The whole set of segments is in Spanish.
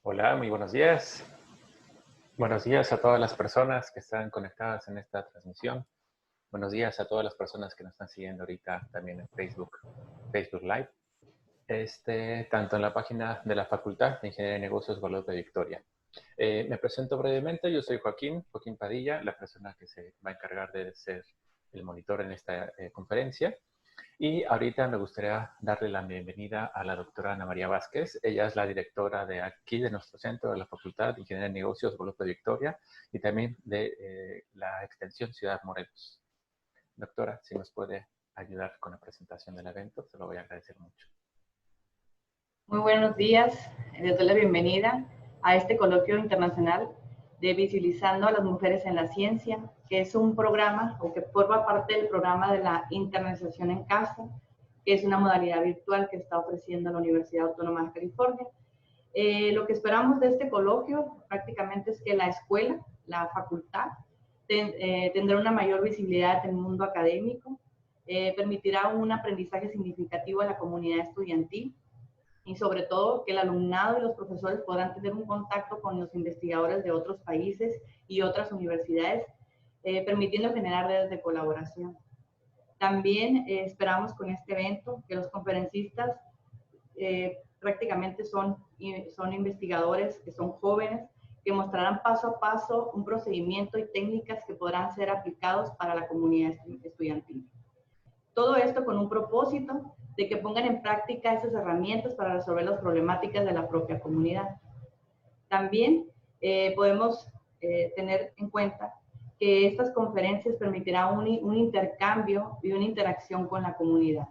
Hola, muy buenos días. Buenos días a todas las personas que están conectadas en esta transmisión. Buenos días a todas las personas que nos están siguiendo ahorita también en Facebook Live. Tanto en la página de la Facultad de Ingeniería de Negocios Guadalupe Victoria. Me presento brevemente, yo soy Joaquín Padilla, la persona que se va a encargar de ser el monitor en esta conferencia. Y ahorita me gustaría darle la bienvenida a la doctora Ana María Vázquez. Ella es la directora de aquí, de nuestro centro, de la Facultad de Ingeniería de Negocios Guadalupe Victoria y también de la extensión Ciudad Morelos. Doctora, si nos puede ayudar con la presentación del evento, se lo voy a agradecer mucho. Muy buenos días, les doy la bienvenida a este coloquio internacional de Visibilizando a las Mujeres en la Ciencia, que es un programa o que forma parte del programa de la internacionalización en casa, que es una modalidad virtual que está ofreciendo la Universidad Autónoma de California. Lo que esperamos de este coloquio prácticamente es que la escuela, la facultad, tendrá una mayor visibilidad en el mundo académico, permitirá un aprendizaje significativo a la comunidad estudiantil, y sobre todo que el alumnado y los profesores podrán tener un contacto con los investigadores de otros países y otras universidades, permitiendo generar redes de colaboración. También esperamos con este evento que los conferencistas prácticamente son investigadores que son jóvenes, que mostrarán paso a paso un procedimiento y técnicas que podrán ser aplicados para la comunidad estudiantil. Todo esto con un propósito de que pongan en práctica esas herramientas para resolver las problemáticas de la propia comunidad. También podemos tener en cuenta que estas conferencias permitirán un intercambio y una interacción con la comunidad.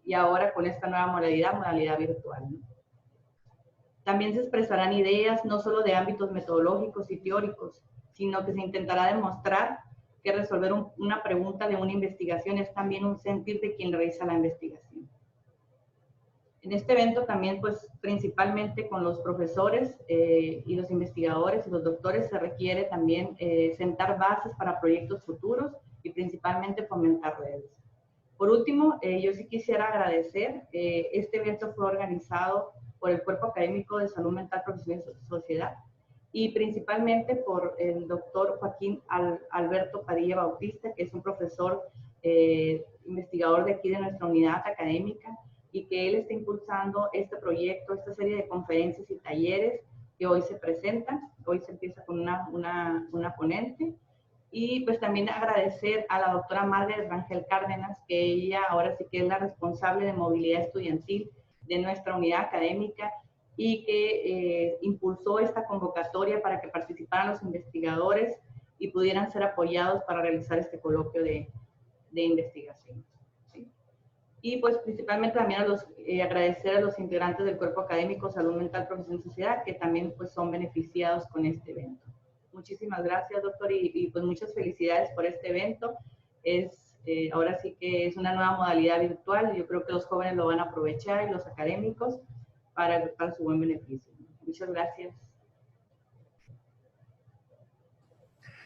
Y ahora con esta nueva modalidad virtual, ¿no? También se expresarán ideas no solo de ámbitos metodológicos y teóricos, sino que se intentará demostrar que resolver una pregunta de una investigación es también un sentir de quien realiza la investigación. En este evento también, pues, principalmente con los profesores y los investigadores y los doctores se requiere también sentar bases para proyectos futuros y principalmente fomentar redes. Por último, yo sí quisiera agradecer, este evento fue organizado por el Cuerpo Académico de Salud Mental, Profesión y Sociedad, y principalmente por el doctor Joaquín Alberto Padilla Bautista, que es un profesor investigador de aquí de nuestra unidad académica, y que él está impulsando este proyecto, esta serie de conferencias y talleres que hoy se presentan. Hoy se empieza con una ponente. Y pues también agradecer a la doctora Margaret Rangel Cárdenas, que ella ahora sí que es la responsable de movilidad estudiantil de nuestra unidad académica, y que impulsó esta convocatoria para que participaran los investigadores y pudieran ser apoyados para realizar este coloquio de investigación. ¿Sí? Y pues principalmente también agradecer a los integrantes del Cuerpo Académico Salud Mental, Profesión y Sociedad, que también pues son beneficiados con este evento. Muchísimas gracias, doctor, y pues muchas felicidades por este evento. Ahora sí que es una nueva modalidad virtual, y yo creo que los jóvenes lo van a aprovechar y los académicos para su buen beneficio. Muchas gracias.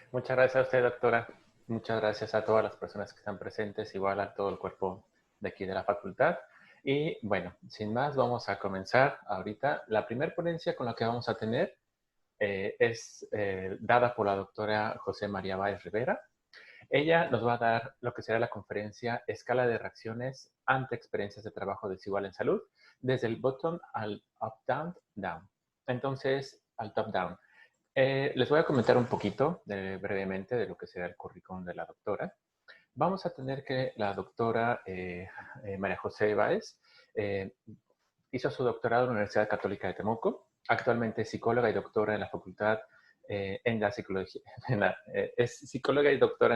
Muchas gracias a usted, doctora. Muchas gracias a todas las personas que están presentes, igual a todo el cuerpo de aquí de la facultad. Y bueno, sin más, vamos a comenzar ahorita. La primera ponencia con la que vamos a tener es dada por la doctora José María Báez Rivera. Ella nos va a dar lo que será la conferencia Escala de reacciones ante experiencias de trabajo desigual en salud, desde el bottom al up-down. Entonces, al top-down. Les voy a comentar un poquito brevemente de lo que será el currículum de la doctora. Vamos a tener que la doctora María José Báez hizo su doctorado en la Universidad Católica de Temuco. Actualmente es psicóloga y doctora en la Facultad en la Psicología. Es psicóloga y doctora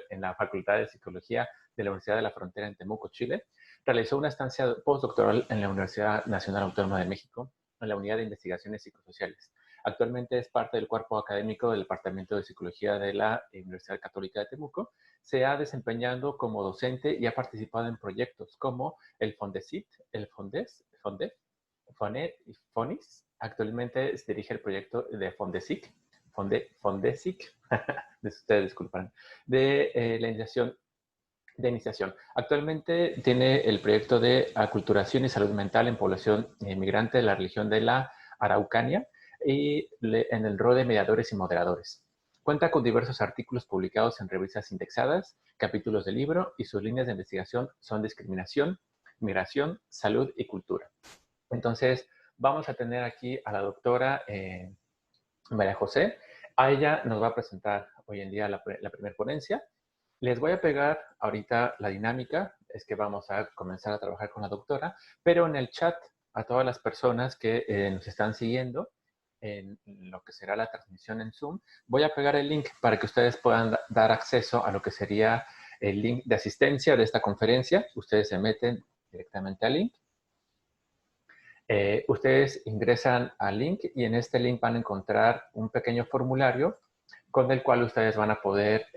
en la Facultad de Psicología de la Universidad de la Frontera en Temuco, Chile. Realizó una estancia postdoctoral en la Universidad Nacional Autónoma de México, en la Unidad de Investigaciones Psicosociales. Actualmente es parte del cuerpo académico del Departamento de Psicología de la Universidad Católica de Temuco. Se ha desempeñado como docente y ha participado en proyectos como el FONDESIT, el FONDES, FONIS. Actualmente se dirige el proyecto de FONDESIC, ustedes disculpan, de la iniciación. Actualmente tiene el proyecto de aculturación y salud mental en población migrante de la región de la Araucanía. y en el rol de mediadores y moderadores. Cuenta con diversos artículos publicados en revistas indexadas, capítulos de libro, y sus líneas de investigación son discriminación, migración, salud y cultura. Entonces, vamos a tener aquí a la doctora María José. A ella nos va a presentar hoy en día la primera ponencia. Les voy a pegar ahorita la dinámica, es que vamos a comenzar a trabajar con la doctora, pero en el chat a todas las personas que nos están siguiendo en lo que será la transmisión en Zoom, voy a pegar el link para que ustedes puedan dar acceso a lo que sería el link de asistencia de esta conferencia. Ustedes se meten directamente al link. Ustedes ingresan al link y en este link van a encontrar un pequeño formulario con el cual ustedes van a poder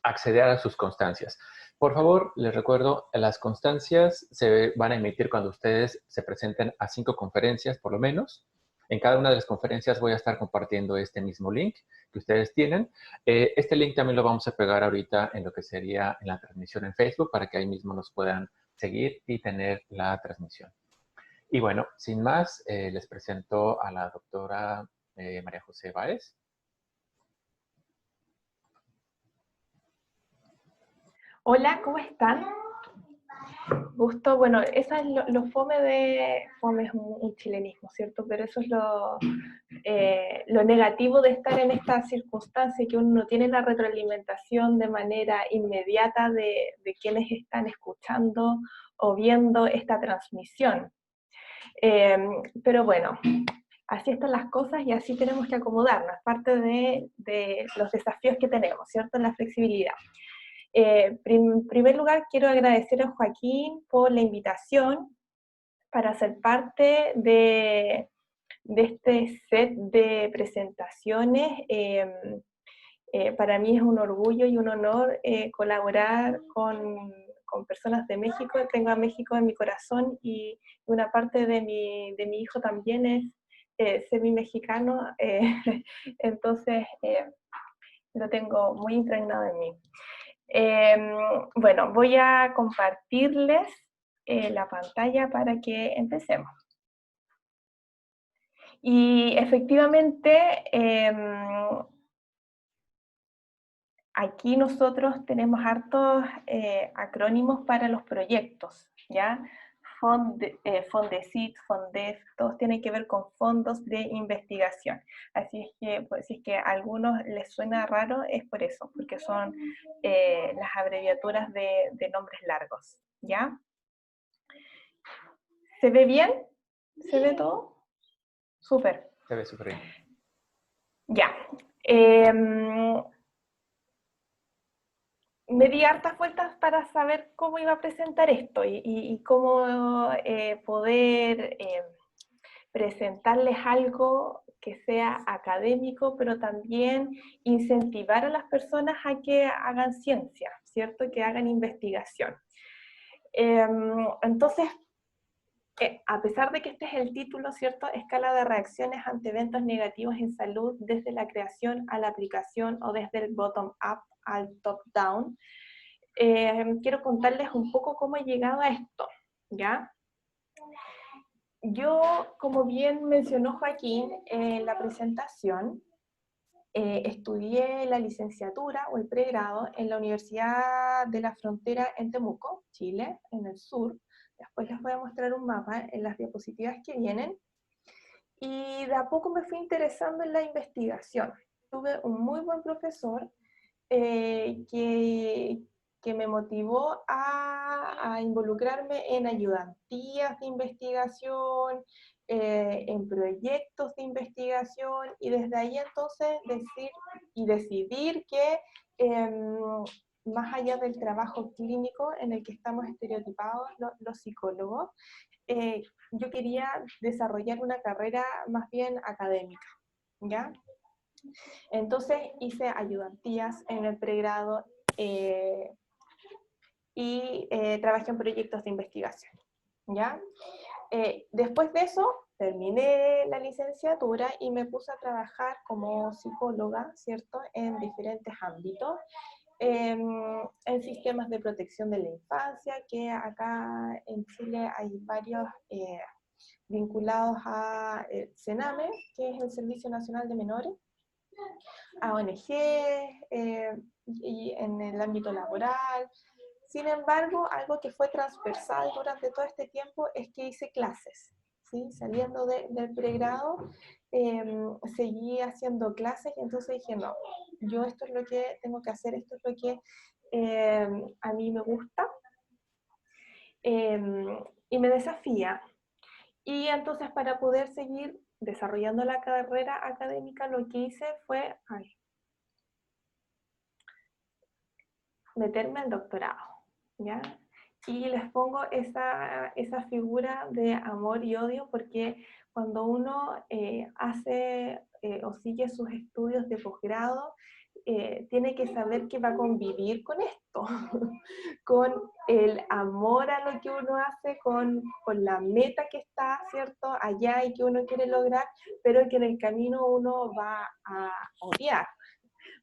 acceder a sus constancias. Por favor, les recuerdo, las constancias se van a emitir cuando ustedes se presenten a 5 conferencias, por lo menos. En cada una de las conferencias voy a estar compartiendo este mismo link que ustedes tienen. Este link también lo vamos a pegar ahorita en lo que sería en la transmisión en Facebook para que ahí mismo nos puedan seguir y tener la transmisión. Y bueno, sin más, les presento a la doctora María José Báez. Hola, ¿cómo están? Gusto, bueno, eso es lo fome de... Fome es un chilenismo, ¿cierto? Pero eso es lo negativo de estar en esta circunstancia, que uno no tiene la retroalimentación de manera inmediata de quienes están escuchando o viendo esta transmisión. Pero bueno, así están las cosas y así tenemos que acomodarnos, parte de los desafíos que tenemos, ¿cierto? En la flexibilidad. En primer lugar, quiero agradecer a Joaquín por la invitación para ser parte de este set de presentaciones. Para mí es un orgullo y un honor colaborar con personas de México. Tengo a México en mi corazón y una parte de mi hijo también es semi-mexicano, entonces lo tengo muy impregnado en mí. Bueno, voy a compartirles la pantalla para que empecemos. Y efectivamente, aquí nosotros tenemos hartos acrónimos para los proyectos, ¿ya? Fondesit, Fondef, todos tienen que ver con fondos de investigación. Así es que, pues, si es que a algunos les suena raro, es por eso, porque son las abreviaturas de nombres largos, ¿ya? ¿Se ve bien? ¿Se ve todo? Súper. Se ve súper bien. Ya. Me di hartas vueltas para saber cómo iba a presentar esto y cómo poder presentarles algo que sea académico, pero también incentivar a las personas a que hagan ciencia, ¿cierto? Que hagan investigación. Entonces, a pesar de que este es el título, ¿cierto? Escala de reacciones ante eventos negativos en salud desde la creación a la aplicación o desde el bottom-up al top-down, quiero contarles un poco cómo he llegado a esto, ¿ya? Yo, como bien mencionó Joaquín en la presentación, estudié la licenciatura o el pregrado en la Universidad de la Frontera en Temuco, Chile, en el sur. Después les voy a mostrar un mapa en las diapositivas que vienen. Y de a poco me fui interesando en la investigación. Tuve un muy buen profesor que me motivó a involucrarme en ayudantías de investigación, en proyectos de investigación, y desde ahí entonces decidir que más allá del trabajo clínico en el que estamos estereotipados los psicólogos, yo quería desarrollar una carrera más bien académica, ¿ya? Entonces hice ayudantías en el pregrado y trabajé en proyectos de investigación, ¿ya? Después de eso, terminé la licenciatura y me puse a trabajar como psicóloga, ¿cierto? En diferentes ámbitos, en sistemas de protección de la infancia, que acá en Chile hay varios vinculados a CENAME, que es el Servicio Nacional de Menores, a ONG, y en el ámbito laboral. Sin embargo, algo que fue transversal durante todo este tiempo es que hice clases, ¿sí? Saliendo del pregrado, seguí haciendo clases y entonces dije, no, yo esto es lo que tengo que hacer, esto es lo que a mí me gusta y me desafía. Y entonces para poder seguir desarrollando la carrera académica, lo que hice fue meterme al doctorado, ¿ya? Y les pongo esa figura de amor y odio porque cuando uno hace o sigue sus estudios de posgrado, tiene que saber que va a convivir con esto, con el amor a lo que uno hace, con la meta que está, ¿cierto?, allá y que uno quiere lograr, pero que en el camino uno va a odiar.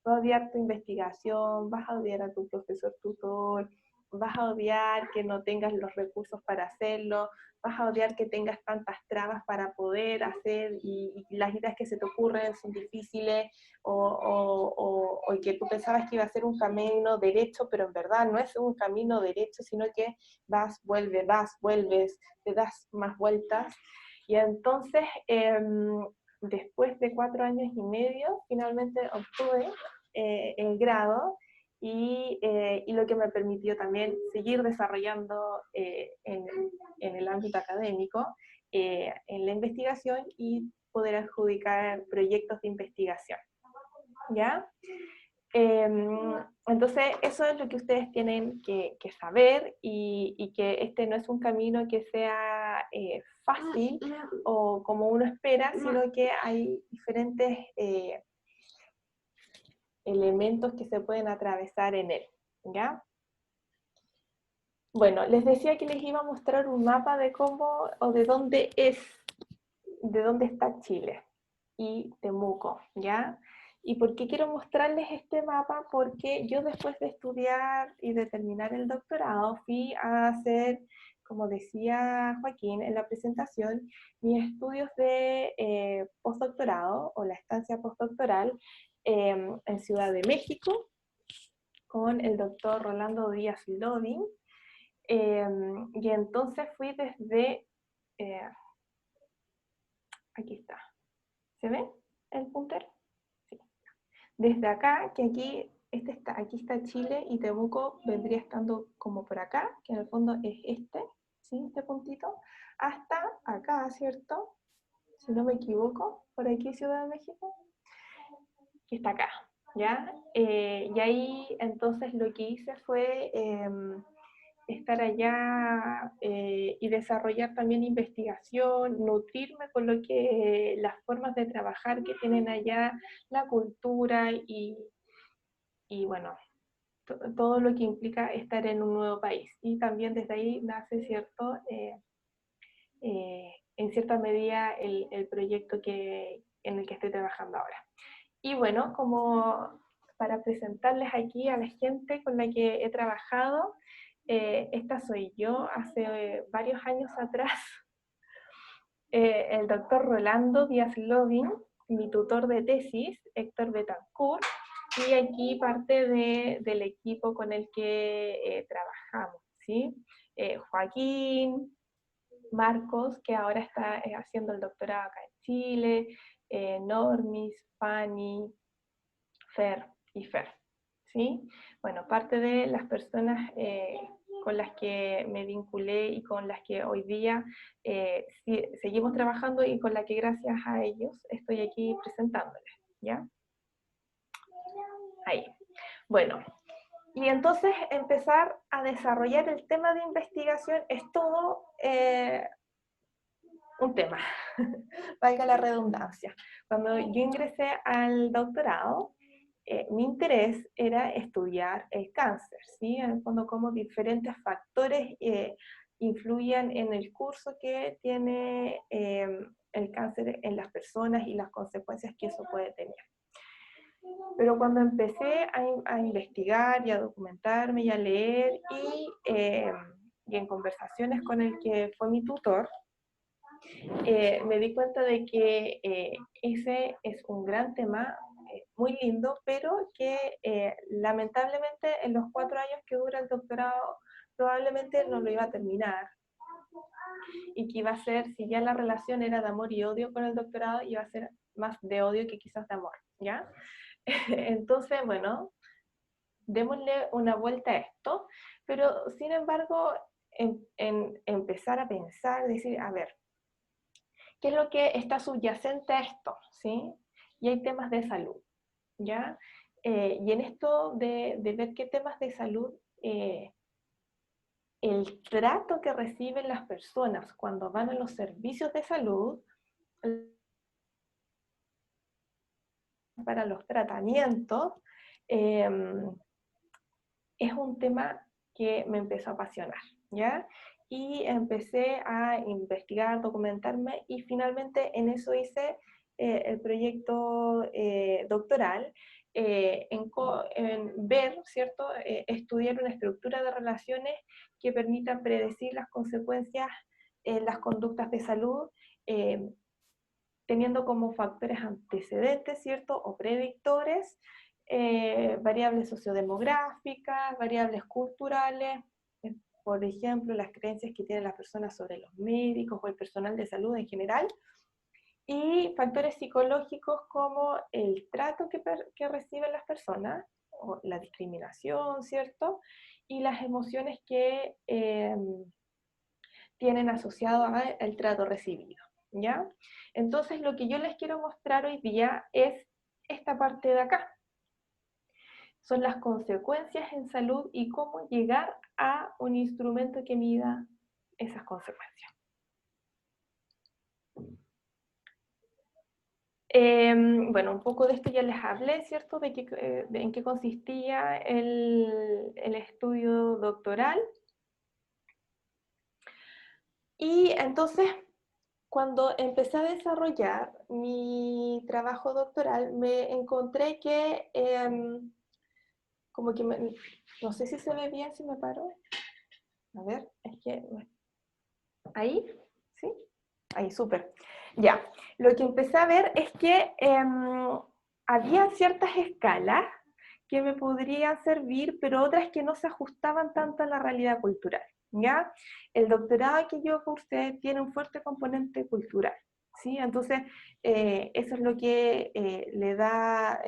Vas a odiar tu investigación, vas a odiar a tu profesor tutor, vas a odiar que no tengas los recursos para hacerlo, vas a odiar que tengas tantas trabas para poder hacer y las ideas que se te ocurren son difíciles o que tú pensabas que iba a ser un camino derecho, pero en verdad no es un camino derecho, sino que vas, vuelves, te das más vueltas. Y entonces, después de 4 años y medio, finalmente obtuve el grado y lo que me permitió también seguir desarrollando en el ámbito académico, en la investigación y poder adjudicar proyectos de investigación. ¿Ya? Entonces, eso es lo que ustedes tienen que saber y que este no es un camino que sea fácil o como uno espera, sino que hay diferentes elementos que se pueden atravesar en él, ¿ya? Bueno, les decía que les iba a mostrar un mapa de cómo o de dónde está Chile y Temuco, ¿ya? ¿Y por qué quiero mostrarles este mapa? Porque yo después de estudiar y de terminar el doctorado fui a hacer, como decía Joaquín en la presentación, mis estudios de postdoctorado o la estancia postdoctoral en Ciudad de México con el doctor Rolando Díaz Lodin. Y entonces fui desde... aquí está. ¿Se ve el puntero? Sí. Desde acá, que aquí está Chile y Temuco vendría estando como por acá, que en el fondo es ¿sí? Este puntito, hasta acá, ¿cierto? Si no me equivoco, por aquí Ciudad de México, que está acá, ¿ya? Y ahí entonces lo que hice fue estar allá y desarrollar también investigación, nutrirme con lo que las formas de trabajar que tienen allá, la cultura y bueno, todo lo que implica estar en un nuevo país. Y también desde ahí nace, ¿cierto? En cierta medida el proyecto en el que estoy trabajando ahora. Y bueno, como para presentarles aquí a la gente con la que he trabajado, esta soy yo hace varios años atrás, el doctor Rolando Díaz Lodin, mi tutor de tesis, Héctor Betancourt, y aquí parte del equipo con el que trabajamos, ¿sí? Joaquín, Marcos, que ahora está haciendo el doctorado acá en Chile, Normis, Fanny, Fer y Fer, ¿sí? Bueno, parte de las personas con las que me vinculé y con las que hoy día seguimos trabajando y con la que gracias a ellos estoy aquí presentándoles, ¿ya? Ahí. Bueno, y entonces empezar a desarrollar el tema de investigación es todo un tema, valga la redundancia. Cuando yo ingresé al doctorado, mi interés era estudiar el cáncer, ¿sí? En el fondo, cómo diferentes factores influyen en el curso que tiene el cáncer en las personas y las consecuencias que eso puede tener. Pero cuando empecé a investigar y a documentarme y a leer y en conversaciones con el que fue mi tutor, me di cuenta de que ese es un gran tema, muy lindo, pero que lamentablemente en los 4 años que dura el doctorado probablemente no lo iba a terminar, y que iba a ser, si ya la relación era de amor y odio con el doctorado, iba a ser más de odio que quizás de amor, ¿ya? Entonces, bueno, démosle una vuelta a esto, pero sin embargo, en empezar a pensar, decir, a ver, ¿qué es lo que está subyacente a esto? ¿Sí? Y hay temas de salud, ¿ya? Y en esto de ver qué temas de salud, el trato que reciben las personas cuando van a los servicios de salud para los tratamientos, es un tema que me empezó a apasionar, ¿ya? Y empecé a investigar, documentarme, y finalmente en eso hice el proyecto doctoral, en ver, ¿cierto? Estudiar una estructura de relaciones que permitan predecir las consecuencias en las conductas de salud, teniendo como factores antecedentes, ¿cierto? O predictores, variables sociodemográficas, variables culturales, por ejemplo, las creencias que tienen las personas sobre los médicos o el personal de salud en general, y factores psicológicos como el trato que reciben las personas, o la discriminación, ¿cierto? Y las emociones que tienen asociado al trato recibido, ¿ya? Entonces, lo que yo les quiero mostrar hoy día es esta parte de acá. Son las consecuencias en salud y cómo llegar a un instrumento que mida esas consecuencias. Bueno, un poco de esto ya les hablé, ¿cierto? En qué consistía el estudio doctoral. Y entonces, cuando empecé a desarrollar mi trabajo doctoral, me encontré que, como que, no sé si se ve bien, si me paro. A ver, es que, ahí, ¿sí? Ahí, súper. Ya, lo que empecé a ver es que había ciertas escalas que me podrían servir, pero otras que no se ajustaban tanto a la realidad cultural, ¿ya? El doctorado que yo cursé tiene un fuerte componente cultural, ¿sí? Entonces, eso es lo que le da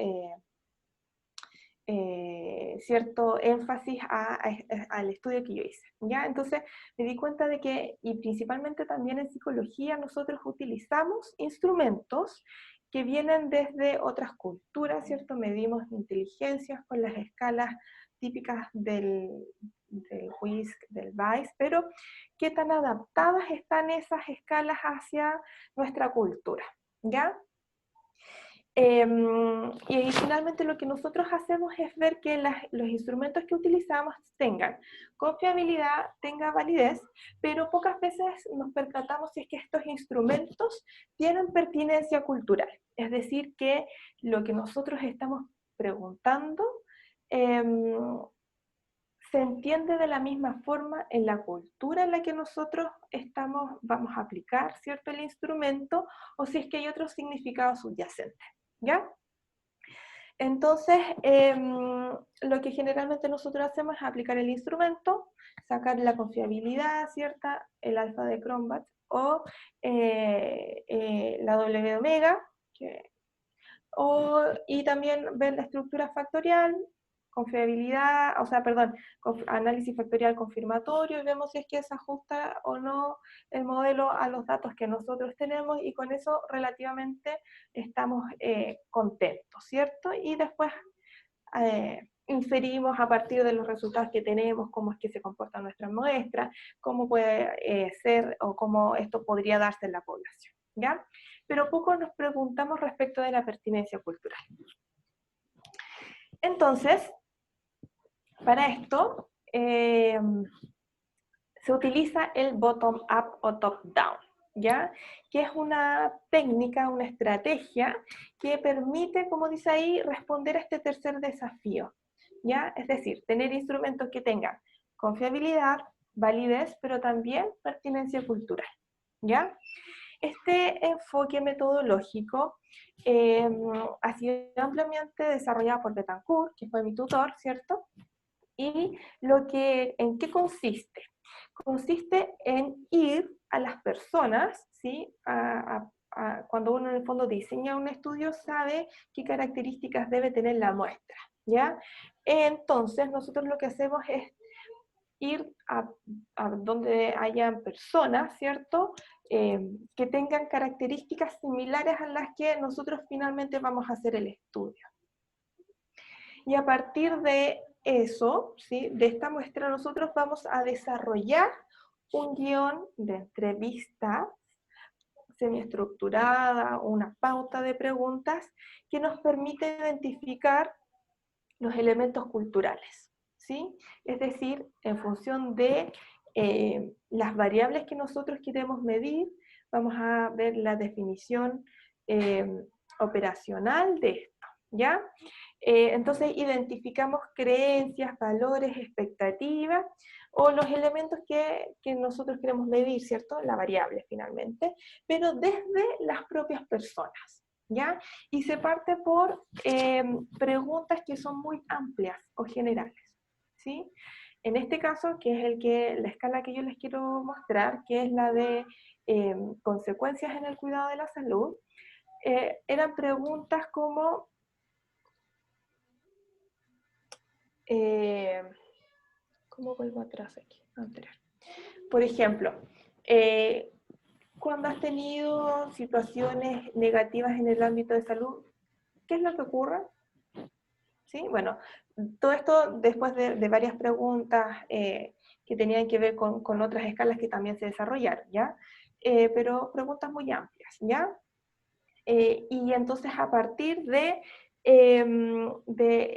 cierto énfasis al estudio que yo hice, ¿ya? Entonces me di cuenta de que, y principalmente también en psicología, nosotros utilizamos instrumentos que vienen desde otras culturas, ¿cierto? Medimos inteligencias con las escalas típicas del WISC, del VICE, pero qué tan adaptadas están esas escalas hacia nuestra cultura, ¿ya? Y finalmente lo que nosotros hacemos es ver que los instrumentos que utilizamos tengan confiabilidad, tengan validez, pero pocas veces nos percatamos si es que estos instrumentos tienen pertinencia cultural. Es decir, que lo que nosotros estamos preguntando se entiende de la misma forma en la cultura en la que nosotros vamos a aplicar, ¿cierto?, el instrumento, o si es que hay otros significados subyacentes, ¿ya? Entonces, lo que generalmente nosotros hacemos es aplicar el instrumento, sacar la confiabilidad, ¿cierta?, el alfa de Cronbach, o la W de omega, y también ver la estructura factorial, confiabilidad, o sea, perdón, análisis factorial confirmatorio, y vemos si es que se ajusta o no el modelo a los datos que nosotros tenemos, y con eso relativamente estamos contentos, ¿cierto? Y después inferimos a partir de los resultados que tenemos cómo es que se comporta nuestra muestra, cómo puede ser o cómo esto podría darse en la población, ¿ya? Pero poco nos preguntamos respecto de la pertinencia cultural. Entonces, para esto se utiliza el bottom-up o top-down, ¿ya? Que es una técnica, una estrategia que permite, como dice ahí, responder a este tercer desafío, ¿ya? Es decir, tener instrumentos que tengan confiabilidad, validez, pero también pertinencia cultural, ¿ya? Este enfoque metodológico ha sido ampliamente desarrollado por Betancourt, que fue mi tutor, ¿cierto? ¿Y en qué consiste? Consiste en ir a las personas, ¿sí? Cuando uno en el fondo diseña un estudio, sabe qué características debe tener la muestra, ¿ya? Entonces, nosotros lo que hacemos es ir a donde hayan personas, ¿cierto? Que tengan características similares a las que nosotros finalmente vamos a hacer el estudio. Y a partir de eso, ¿sí? De esta muestra, nosotros vamos a desarrollar un guión de entrevista semiestructurada, una pauta de preguntas que nos permite identificar los elementos culturales, ¿sí? Es decir, en función de las variables que nosotros queremos medir, vamos a ver la definición operacional de esto, ¿ya? Entonces identificamos creencias, valores, expectativas, o los elementos que nosotros queremos medir, ¿cierto? La variable finalmente, pero desde las propias personas, ¿ya? Y se parte por preguntas que son muy amplias o generales, ¿sí? En este caso, que es la escala que yo les quiero mostrar, que es la de consecuencias en el cuidado de la salud, eran preguntas como ¿cómo vuelvo atrás aquí? Anterior. Por ejemplo, cuando has tenido situaciones negativas en el ámbito de salud, ¿qué es lo que ocurre? ¿Sí? Bueno, todo esto después de varias preguntas que tenían que ver con otras escalas que también se desarrollaron, ¿ya? Pero preguntas muy amplias, ¿ya? Y entonces a partir de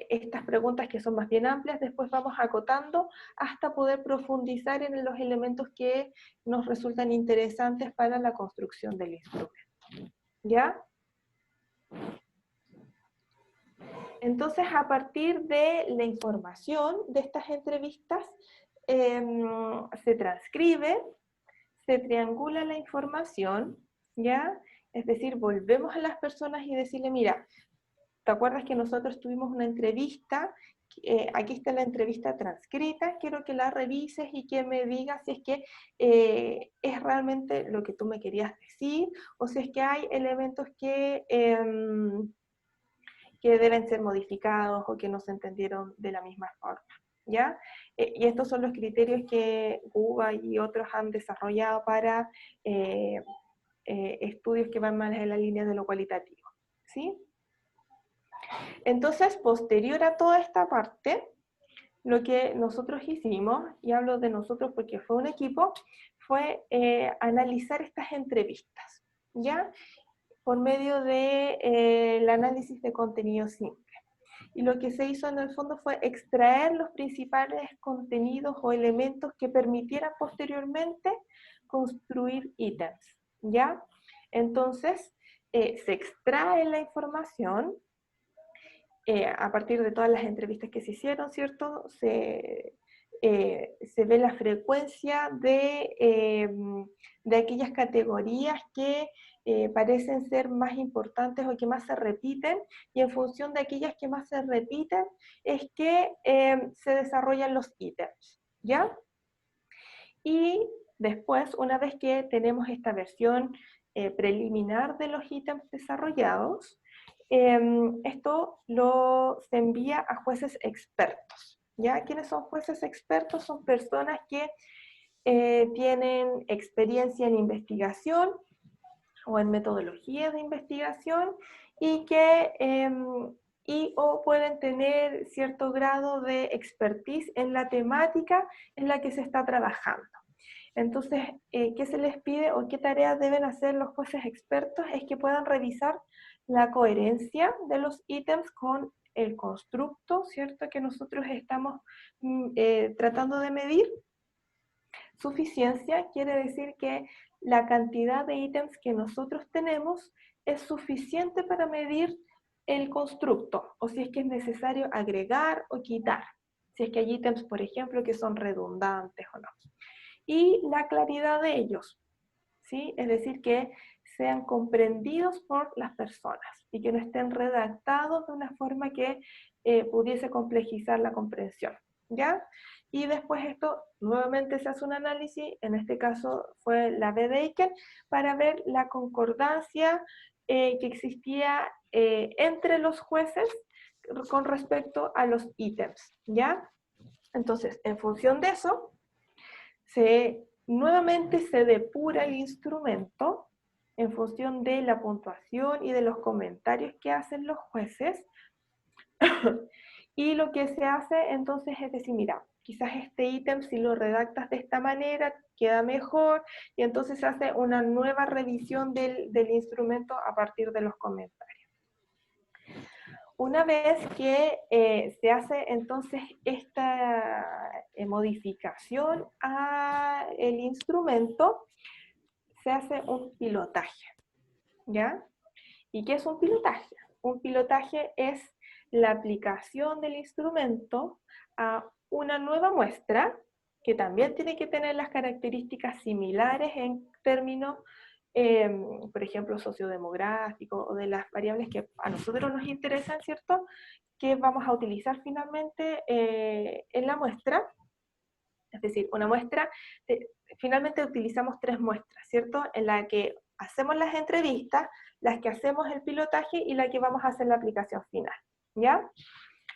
estas preguntas que son más bien amplias, después vamos acotando hasta poder profundizar en los elementos que nos resultan interesantes para la construcción del instrumento. ¿Ya? Entonces, a partir de la información de estas entrevistas, se transcribe, se triangula la información, ¿ya? Es decir, volvemos a las personas y decirle, mira, ¿te acuerdas que nosotros tuvimos una entrevista? Aquí está la entrevista transcrita, quiero que la revises y que me digas si es que es realmente lo que tú me querías decir, o si es que hay elementos que deben ser modificados o que no se entendieron de la misma forma, ¿ya? Y estos son los criterios que GUBA y otros han desarrollado para estudios que van más en la línea de lo cualitativo, ¿sí? Entonces, posterior a toda esta parte, lo que nosotros hicimos, y hablo de nosotros porque fue un equipo, fue analizar estas entrevistas, ¿ya? Por medio del análisis de contenido simple. Y lo que se hizo en el fondo fue extraer los principales contenidos o elementos que permitieran posteriormente construir ítems, ¿ya? Entonces, se extrae la información a partir de todas las entrevistas que se hicieron, ¿cierto? Se ve la frecuencia de aquellas categorías que parecen ser más importantes o que más se repiten, y en función de aquellas que más se repiten es que se desarrollan los ítems, ¿ya? Y después, una vez que tenemos esta versión preliminar de los ítems desarrollados, esto se envía a jueces expertos, ¿ya? ¿Quiénes son jueces expertos? Son personas que tienen experiencia en investigación o en metodología de investigación y que o pueden tener cierto grado de expertise en la temática en la que se está trabajando. Entonces, ¿qué se les pide o qué tareas deben hacer los jueces expertos? Es que puedan revisar la coherencia de los ítems con el constructo, ¿cierto?, que nosotros estamos tratando de medir. Suficiencia quiere decir que la cantidad de ítems que nosotros tenemos es suficiente para medir el constructo, o si es que es necesario agregar o quitar, si es que hay ítems, por ejemplo, que son redundantes o no. Y la claridad de ellos, ¿sí? Es decir, que sean comprendidos por las personas y que no estén redactados de una forma que pudiese complejizar la comprensión, ¿ya? Y después esto nuevamente se hace un análisis, en este caso fue la B. Daken, para ver la concordancia que existía entre los jueces con respecto a los ítems, ¿ya? Entonces, en función de eso, nuevamente se depura el instrumento en función de la puntuación y de los comentarios que hacen los jueces. Y lo que se hace entonces es decir, mira, quizás este ítem si lo redactas de esta manera queda mejor, y entonces se hace una nueva revisión del instrumento a partir de los comentarios. Una vez que se hace entonces esta modificación al instrumento, se hace un pilotaje, ¿ya? ¿Y qué es un pilotaje? Un pilotaje es la aplicación del instrumento a una nueva muestra, que también tiene que tener las características similares en términos, por ejemplo, sociodemográficos o de las variables que a nosotros nos interesan, ¿cierto? Que vamos a utilizar finalmente en la muestra. Es decir, una muestra, finalmente utilizamos 3 muestras, ¿cierto? En la que hacemos las entrevistas, las que hacemos el pilotaje y la que vamos a hacer la aplicación final, ¿ya?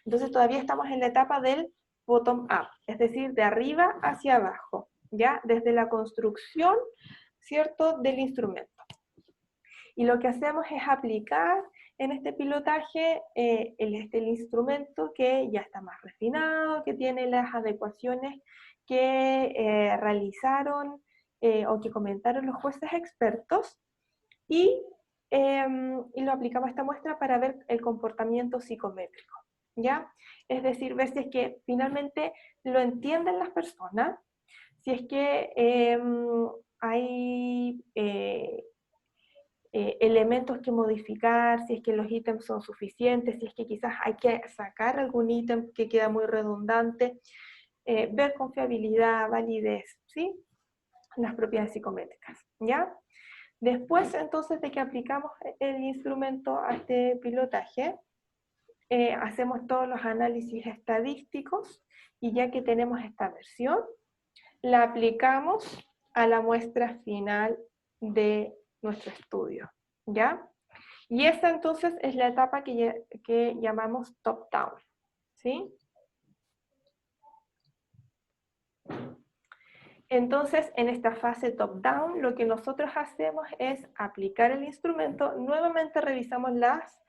Entonces todavía estamos en la etapa del bottom-up, es decir, de arriba hacia abajo, ¿ya? Desde la construcción, ¿cierto?, del instrumento. Y lo que hacemos es aplicar en este pilotaje el instrumento que ya está más refinado, que tiene las adecuaciones que realizaron o que comentaron los jueces expertos, y lo aplicamos a esta muestra para ver el comportamiento psicométrico, ¿ya? Es decir, ver si es que finalmente lo entienden las personas, si es que hay elementos que modificar, si es que los ítems son suficientes, si es que quizás hay que sacar algún ítem que queda muy redundante, ver confiabilidad, validez, ¿sí? Las propiedades psicométricas, ¿ya? Después, entonces, de que aplicamos el instrumento a este pilotaje, hacemos todos los análisis estadísticos, y ya que tenemos esta versión, la aplicamos a la muestra final de nuestro estudio, ¿ya? Y esa entonces es la etapa que llamamos top-down, ¿sí? Entonces, en esta fase top-down, lo que nosotros hacemos es aplicar el instrumento, nuevamente revisamos las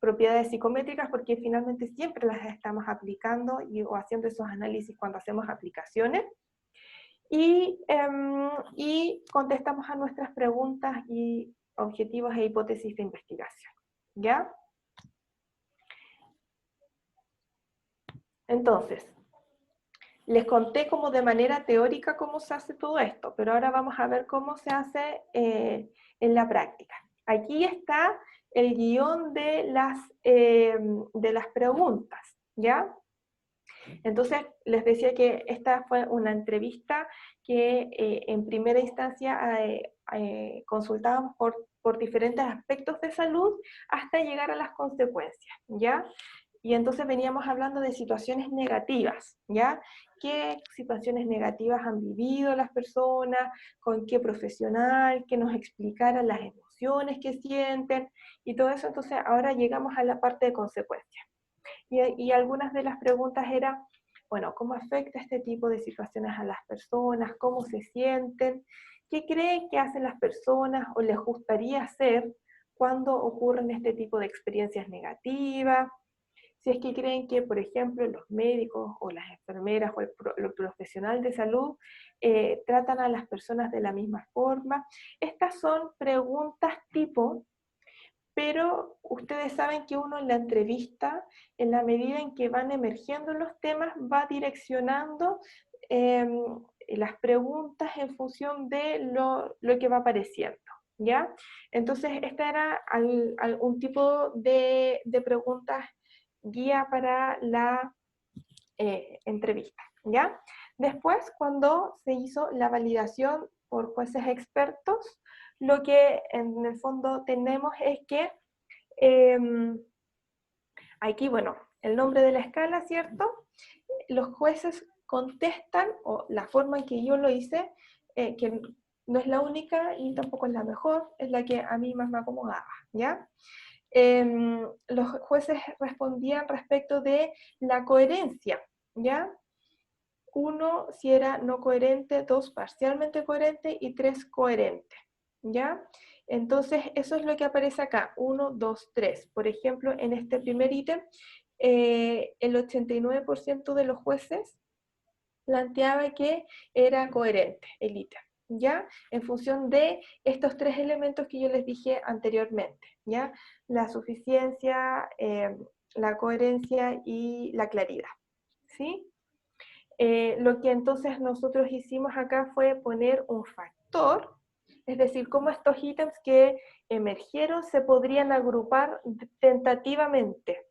propiedades psicométricas, porque finalmente siempre las estamos aplicando o haciendo esos análisis cuando hacemos aplicaciones, y contestamos a nuestras preguntas y objetivos e hipótesis de investigación, ¿ya? Entonces, les conté como de manera teórica cómo se hace todo esto, pero ahora vamos a ver cómo se hace en la práctica. Aquí está el guión de las preguntas, ¿ya? Entonces, les decía que esta fue una entrevista que en primera instancia consultábamos por diferentes aspectos de salud hasta llegar a las consecuencias, ¿ya? Y entonces veníamos hablando de situaciones negativas, ¿ya? ¿Qué situaciones negativas han vivido las personas? ¿Con qué profesional? Que nos explicaran las emociones que sienten y todo eso. Entonces ahora llegamos a la parte de consecuencias. Y algunas de las preguntas eran, bueno, ¿cómo afecta este tipo de situaciones a las personas? ¿Cómo se sienten? ¿Qué creen que hacen las personas o les gustaría hacer cuando ocurren este tipo de experiencias negativas? Si es que creen que, por ejemplo, los médicos o las enfermeras o el profesional de salud tratan a las personas de la misma forma. Estas son preguntas tipo, pero ustedes saben que uno en la entrevista, en la medida en que van emergiendo los temas, va direccionando las preguntas en función de lo que va apareciendo, ¿ya? Entonces, esta era un tipo de preguntas guía para la entrevista, ¿ya? Después, cuando se hizo la validación por jueces expertos, lo que en el fondo tenemos es que aquí, bueno, el nombre de la escala, ¿cierto? Los jueces contestan, o la forma en que yo lo hice, que no es la única y tampoco es la mejor, es la que a mí más me acomodaba, ¿ya? Los jueces respondían respecto de la coherencia, ¿ya? 1, si era no coherente; 2, parcialmente coherente; y 3, coherente, ¿ya? Entonces, eso es lo que aparece acá, 1, 2, 3. Por ejemplo, en este primer ítem, el 89% de los jueces planteaba que era coherente el ítem, ¿ya? En función de estos 3 elementos que yo les dije anteriormente, ¿ya? La suficiencia, la coherencia y la claridad, ¿sí? Lo que entonces nosotros hicimos acá fue poner un factor, es decir, cómo estos ítems que emergieron se podrían agrupar tentativamente,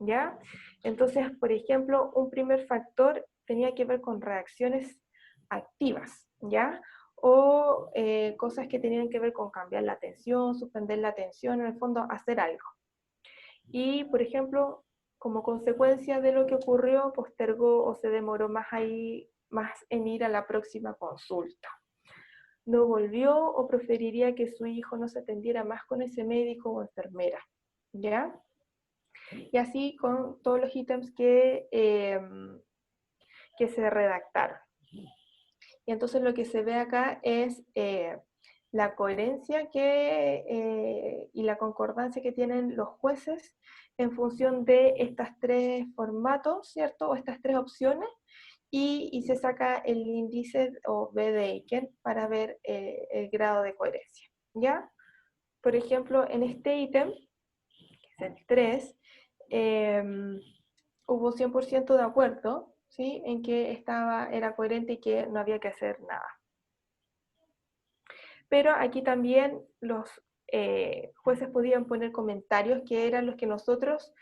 ¿ya? Entonces, por ejemplo, un primer factor tenía que ver con reacciones activas, ¿ya? O cosas que tenían que ver con cambiar la atención, suspender la atención, en el fondo hacer algo. Y, por ejemplo, como consecuencia de lo que ocurrió, postergó o se demoró más en ir a la próxima consulta. No volvió o preferiría que su hijo no se atendiera más con ese médico o enfermera, ¿ya? Y así con todos los ítems que se redactaron. Y entonces lo que se ve acá es la coherencia y la concordancia que tienen los jueces en función de estas 3 formatos, ¿cierto? O estas 3 opciones, y se saca el índice o B de Aiken para ver el grado de coherencia, ¿ya? Por ejemplo, en este ítem, que es el 3, hubo 100% de acuerdo, ¿sí? En que era coherente y que no había que hacer nada. Pero aquí también los jueces podían poner comentarios que eran los que nosotros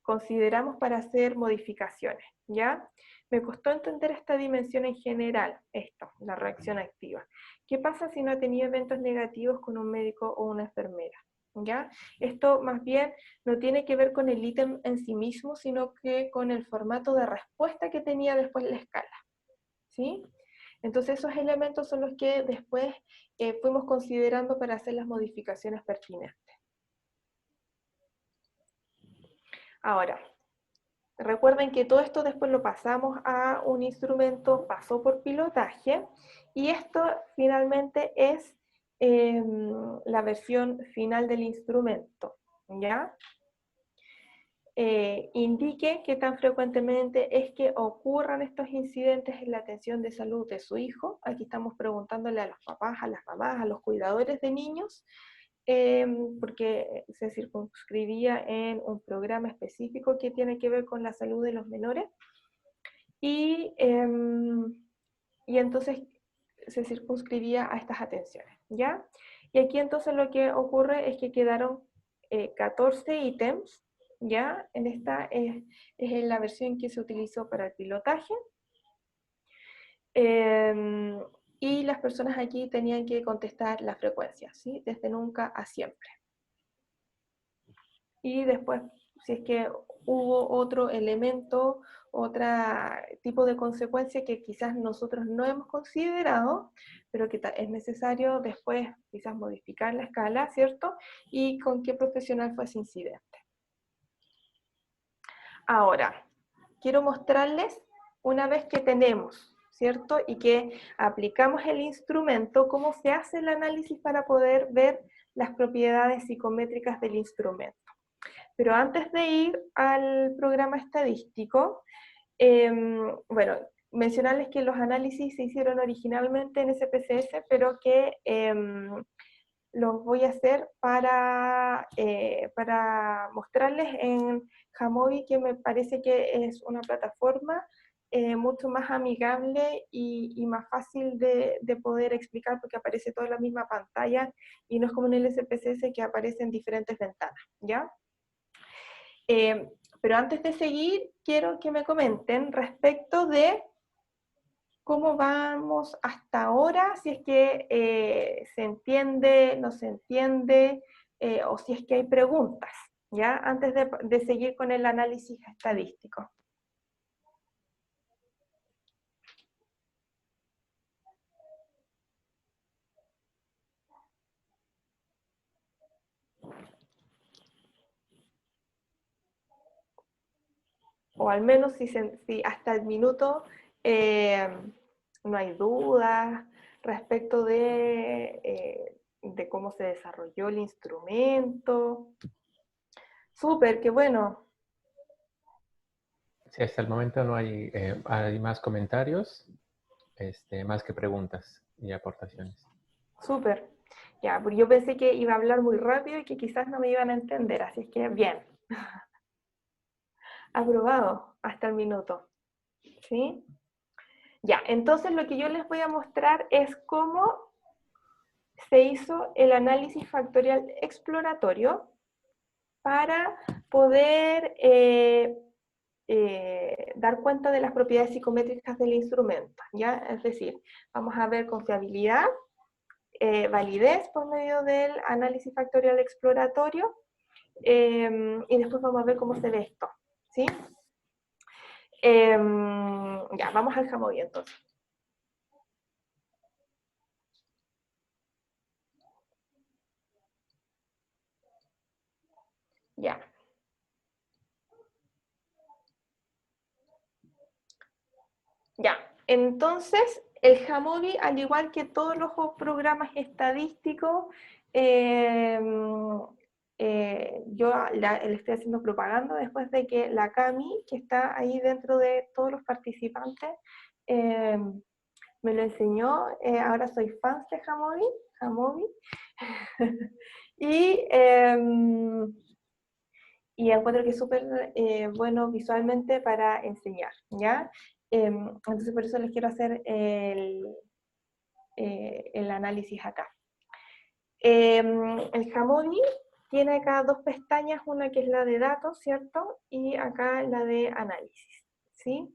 consideramos para hacer modificaciones, ¿ya? Me costó entender esta dimensión en general, la reacción activa. ¿Qué pasa si no ha tenido eventos negativos con un médico o una enfermera? ¿Ya? Esto más bien no tiene que ver con el ítem en sí mismo, sino que con el formato de respuesta que tenía después la escala, ¿sí? Entonces esos elementos son los que después fuimos considerando para hacer las modificaciones pertinentes. Ahora, recuerden que todo esto después lo pasamos a un instrumento, pasó por pilotaje, y esto finalmente es la versión final del instrumento, ¿ya? Indique qué tan frecuentemente es que ocurran estos incidentes en la atención de salud de su hijo. Aquí estamos preguntándole a los papás, a las mamás, a los cuidadores de niños, porque se circunscribía en un programa específico que tiene que ver con la salud de los menores, y entonces se circunscribía a estas atenciones, ¿ya? Y aquí entonces lo que ocurre es que quedaron 14 ítems, ¿ya? Esta es la versión que se utilizó para el pilotaje. Y las personas aquí tenían que contestar la frecuencia, ¿sí? Desde nunca a siempre. Y después, si es que hubo otro elemento, otro tipo de consecuencia que quizás nosotros no hemos considerado, pero que es necesario después quizás modificar la escala, ¿cierto? Y con qué profesional fue ese incidente. Ahora, quiero mostrarles, una vez que tenemos, ¿cierto? Y que aplicamos el instrumento, cómo se hace el análisis para poder ver las propiedades psicométricas del instrumento. Pero antes de ir al programa estadístico, bueno, mencionarles que los análisis se hicieron originalmente en SPSS, pero que los voy a hacer para mostrarles en Jamovi, que me parece que es una plataforma mucho más amigable y más fácil de poder explicar, porque aparece toda la misma pantalla y no es como en el SPSS que aparecen diferentes ventanas, ¿ya? Pero antes de seguir, quiero que me comenten respecto de cómo vamos hasta ahora, si es que se entiende, no se entiende, o si es que hay preguntas, ¿ya? Antes de seguir con el análisis estadístico. O al menos si hasta el minuto no hay dudas respecto de cómo se desarrolló el instrumento. Súper, qué bueno. Sí, hasta el momento no hay, hay más comentarios, más que preguntas y aportaciones. Súper. Ya, porque yo pensé que iba a hablar muy rápido y que quizás no me iban a entender, así es que bien. Aprobado hasta el minuto. ¿Sí? Ya, entonces lo que yo les voy a mostrar es cómo se hizo el análisis factorial exploratorio para poder dar cuenta de las propiedades psicométricas del instrumento, ¿ya? Es decir, vamos a ver confiabilidad, validez por medio del análisis factorial exploratorio, y después vamos a ver cómo se ve esto, ¿sí? Ya, vamos al Jamovi entonces. Ya. Ya, entonces el Jamovi, al igual que todos los programas estadísticos, yo le estoy haciendo propaganda después de que la Cami, que está ahí dentro de todos los participantes, me lo enseñó. Ahora soy fan de Jamovi. Y encuentro que es súper bueno visualmente para enseñar, ¿ya? Entonces por eso les quiero hacer el análisis acá. El Jamovi tiene acá dos pestañas, una que es la de datos, ¿cierto? Y acá la de análisis, ¿sí?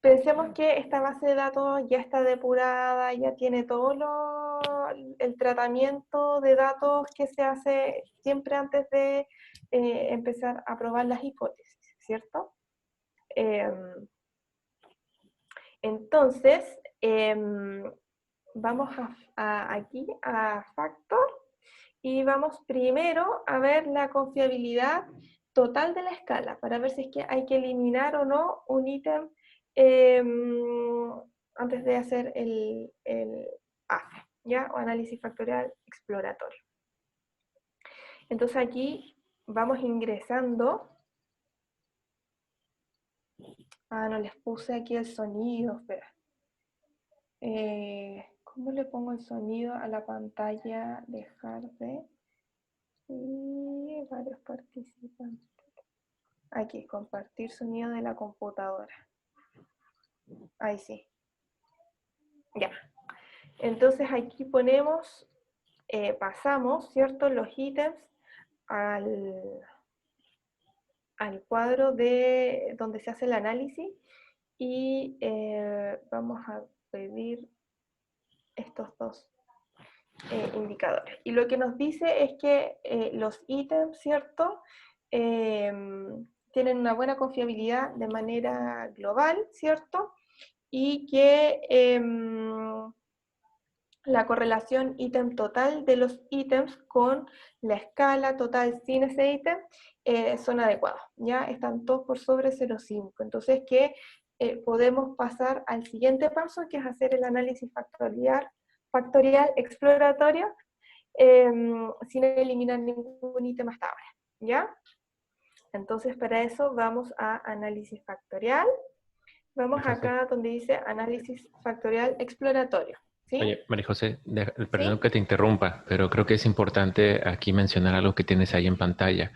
Pensemos que esta base de datos ya está depurada, ya tiene todo el tratamiento de datos que se hace siempre antes de empezar a probar las hipótesis, ¿cierto? Entonces, vamos aquí a Factor y vamos primero a ver la confiabilidad total de la escala para ver si es que hay que eliminar o no un ítem antes de hacer el AFE, ¿ya? O análisis factorial exploratorio. Entonces aquí vamos ingresando. No les puse aquí el sonido, espera. ¿Cómo le pongo el sonido a la pantalla? Dejar de... Y varios participantes. Aquí, compartir sonido de la computadora. Ahí sí. Ya. Entonces aquí ponemos, pasamos, ¿cierto? Los ítems al cuadro de donde se hace el análisis y vamos a pedir estos dos indicadores. Y lo que nos dice es que los ítems, ¿cierto? Tienen una buena confiabilidad de manera global, ¿cierto? Y que la correlación ítem total de los ítems con la escala total sin ese ítem son adecuados, ¿ya? Están todos por sobre 0,5. Entonces que podemos pasar al siguiente paso, que es hacer el análisis factorial exploratorio sin eliminar ningún ítem hasta ahora, ¿ya? Entonces para eso vamos a análisis factorial. Vamos acá donde dice análisis factorial exploratorio. ¿Sí? Oye, María José, perdón ¿Sí? que te interrumpa, pero creo que es importante aquí mencionar algo que tienes ahí en pantalla.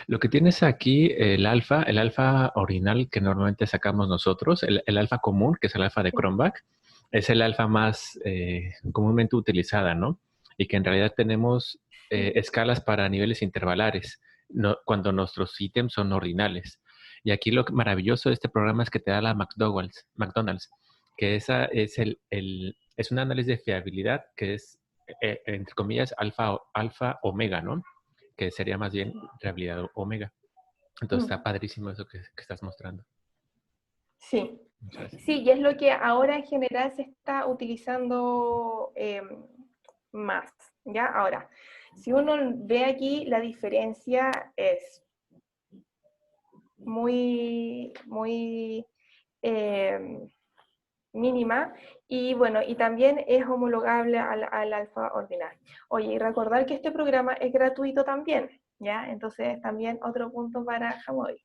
Lo que tienes aquí, el alfa original que normalmente sacamos nosotros, el alfa común, que es el alfa de Cronbach, es el alfa más comúnmente utilizada, ¿no? Y que en realidad tenemos escalas para niveles intervalares, cuando nuestros ítems son ordinales. Y aquí lo maravilloso de este programa es que te da la McDonald's, que esa es es un análisis de fiabilidad que es, entre comillas, alfa omega, ¿no? Que sería más bien fiabilidad omega. Entonces está padrísimo eso que estás mostrando. Sí. Muchas gracias. Sí, y es lo que ahora en general se está utilizando más, ¿ya? Ahora, si uno ve aquí, la diferencia es muy mínima, y bueno, y también es homologable al alfa ordinal. Oye, y recordar que este programa es gratuito también, ¿ya? Entonces también otro punto para Jamovi.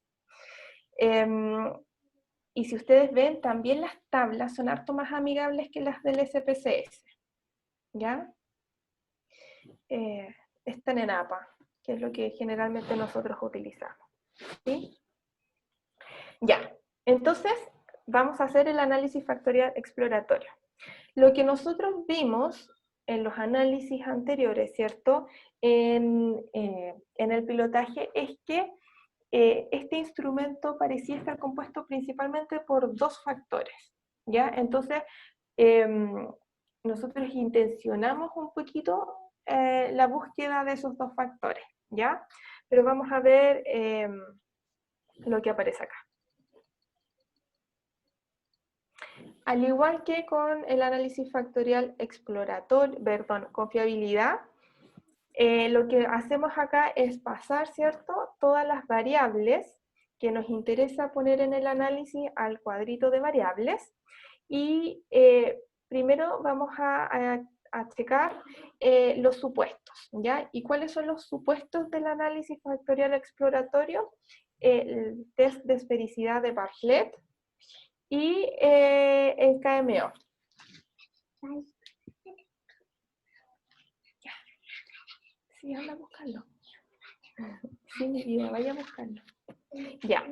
Y si ustedes ven, también las tablas son harto más amigables que las del SPSS, ¿ya? Están en APA, que es lo que generalmente nosotros utilizamos, ¿sí? Ya, entonces vamos a hacer el análisis factorial exploratorio. Lo que nosotros vimos en los análisis anteriores, ¿cierto? En el pilotaje es que este instrumento parecía estar compuesto principalmente por dos factores, ¿ya? Entonces, nosotros intencionamos un poquito la búsqueda de esos dos factores, ¿ya? Pero vamos a ver lo que aparece acá. Al igual que con el análisis factorial exploratorio, perdón, con fiabilidad, lo que hacemos acá es pasar, ¿cierto?, todas las variables que nos interesa poner en el análisis al cuadrito de variables, y primero vamos a checar los supuestos, ¿ya? ¿Y cuáles son los supuestos del análisis factorial exploratorio? El test de esfericidad de Bartlett y el KMO. Sí, anda a buscarlo. Sí, mi vida, vaya a buscarlo. Ya.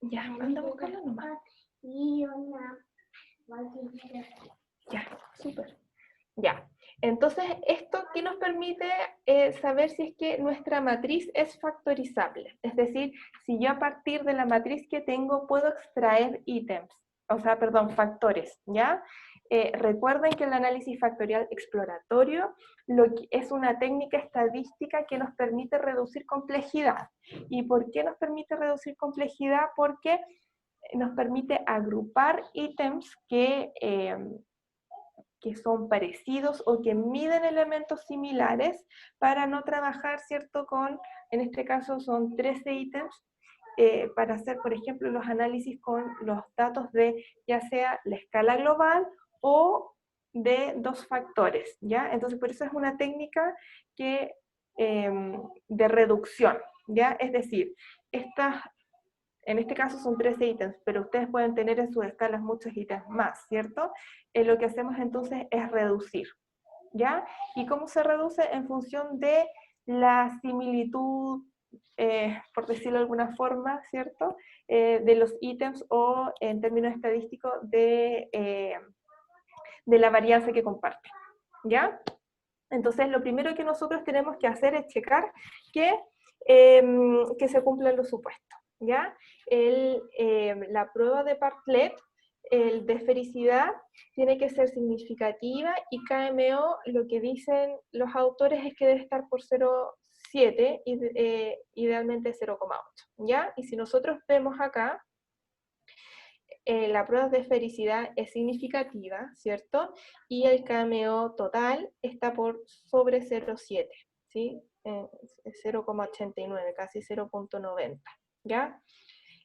Ya, anda a buscarlo nomás. Ya, súper. Ya. Entonces, ¿esto qué nos permite saber si es que nuestra matriz es factorizable? Es decir, si yo a partir de la matriz que tengo puedo extraer ítems, o sea, perdón, factores, ¿ya? Recuerden que el análisis factorial exploratorio es una técnica estadística que nos permite reducir complejidad. ¿Y por qué nos permite reducir complejidad? Porque nos permite agrupar ítems que son parecidos o que miden elementos similares para no trabajar, ¿cierto?, en este caso son 13 ítems, para hacer, por ejemplo, los análisis con los datos de ya sea la escala global o de dos factores, ¿ya? Entonces, por eso es una técnica que, de reducción, ¿ya? Es decir, en este caso son 13 ítems, pero ustedes pueden tener en sus escalas muchos ítems más, ¿cierto? Lo que hacemos entonces es reducir, ¿ya? ¿Y cómo se reduce? En función de la similitud, por decirlo de alguna forma, ¿cierto? De los ítems, o en términos estadísticos de la varianza que comparten, ¿ya? Entonces, lo primero que nosotros tenemos que hacer es checar que se cumplan los supuestos, ¿ya? La prueba de Bartlett, el de esfericidad, tiene que ser significativa, y KMO, lo que dicen los autores es que debe estar por 0,7, idealmente 0,8, ¿ya? Y si nosotros vemos acá, la prueba de esfericidad es significativa, ¿cierto? Y el KMO total está por sobre 0,7, ¿sí? 0,89, casi 0,90, ¿ya?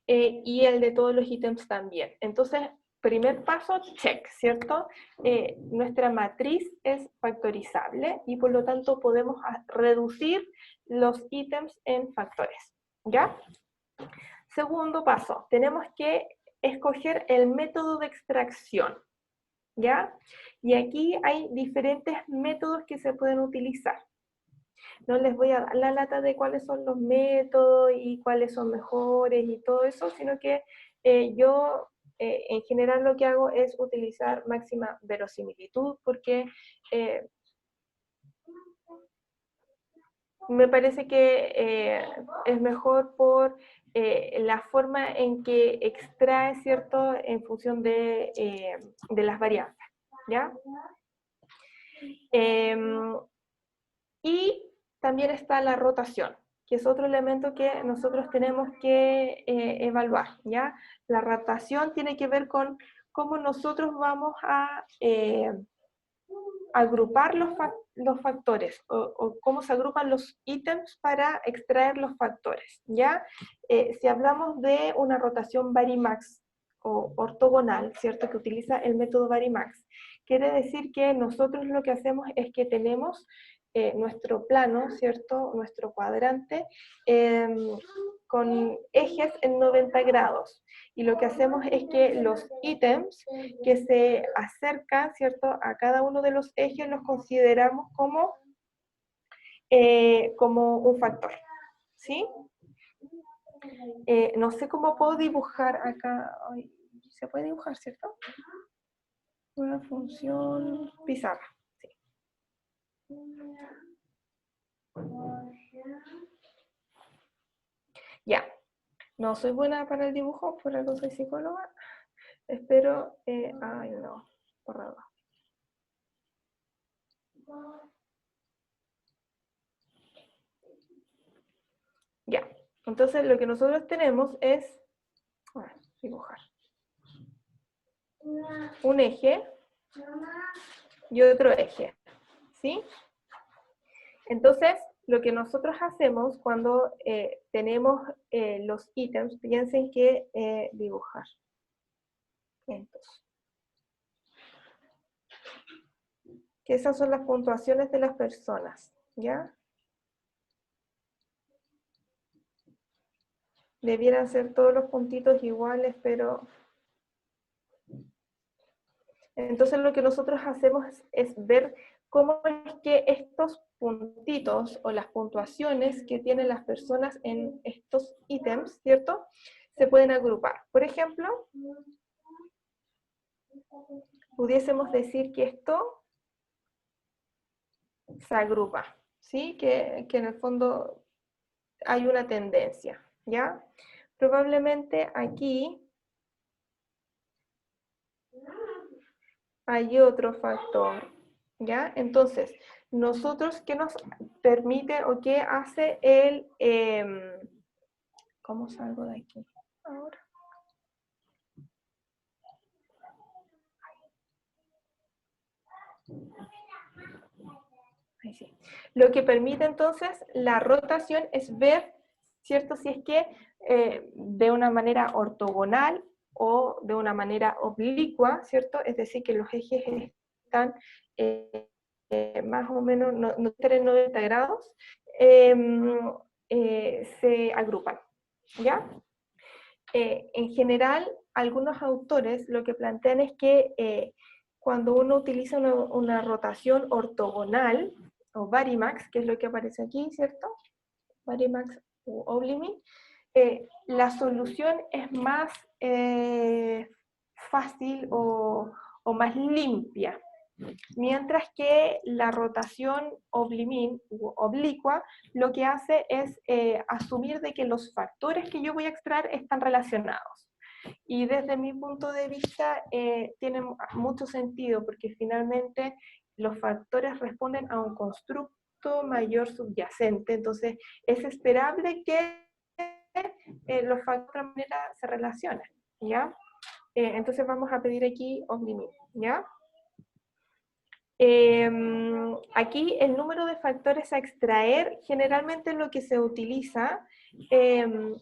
Y el de todos los ítems también. Entonces, primer paso, check, ¿cierto? Nuestra matriz es factorizable y por lo tanto podemos reducir los ítems en factores, ¿ya? Segundo paso, tenemos que escoger el método de extracción, ¿ya? Y aquí hay diferentes métodos que se pueden utilizar. No les voy a dar la lata de cuáles son los métodos y cuáles son mejores y todo eso, sino que yo en general lo que hago es utilizar máxima verosimilitud, porque me parece que es mejor por la forma en que extrae, ¿cierto?, en función de las varianzas, ¿ya? Y también está la rotación, que es otro elemento que nosotros tenemos que evaluar, ¿ya? La rotación tiene que ver con cómo nosotros vamos a agrupar los factores o cómo se agrupan los ítems para extraer los factores, ¿ya? Si hablamos de una rotación Varimax o ortogonal, ¿cierto? Que utiliza el método Varimax, quiere decir que nosotros lo que hacemos es que tenemos nuestro plano, ¿cierto? Nuestro cuadrante con ejes en 90 grados. Y lo que hacemos es que los ítems que se acercan, ¿cierto?, a cada uno de los ejes los consideramos como un factor, ¿sí? No sé cómo puedo dibujar acá. Ay, ¿se puede dibujar, cierto? Una función pizarra, sí. Ya, no soy buena para el dibujo, por algo soy psicóloga. Espero, ay no, borrado. Ya, entonces lo que nosotros tenemos es, dibujar un eje y otro eje, ¿sí? Entonces, lo que nosotros hacemos cuando tenemos los ítems, piensen que dibujar. Entonces, que esas son las puntuaciones de las personas, ¿ya? Debieran ser todos los puntitos iguales, pero... Entonces lo que nosotros hacemos es ver cómo es que estos puntitos o las puntuaciones que tienen las personas en estos ítems, ¿cierto?, se pueden agrupar. Por ejemplo, pudiésemos decir que esto se agrupa, ¿sí? Que en el fondo hay una tendencia, ¿ya? Probablemente aquí hay otro factor, ¿ya? Entonces, nosotros, ¿qué nos permite o qué hace el... ¿cómo salgo de aquí ahora? Ahí sí. Lo que permite entonces la rotación es ver, ¿cierto?, si es que de una manera ortogonal o de una manera oblicua, ¿cierto? Es decir, que los ejes están más o menos no en 90 grados, se agrupan, ¿ya? En general, algunos autores lo que plantean es que cuando uno utiliza una rotación ortogonal, o Varimax, que es lo que aparece aquí, ¿cierto? Varimax o Oblimi, la solución es más fácil o más limpia. Mientras que la rotación oblicua lo que hace es asumir de que los factores que yo voy a extraer están relacionados. Y desde mi punto de vista tiene mucho sentido porque finalmente los factores responden a un constructo mayor subyacente, entonces es esperable que los factores de alguna manera se relacionen, ¿ya? Entonces vamos a pedir aquí Oblimi, ¿ya? Aquí el número de factores a extraer generalmente lo que se utiliza,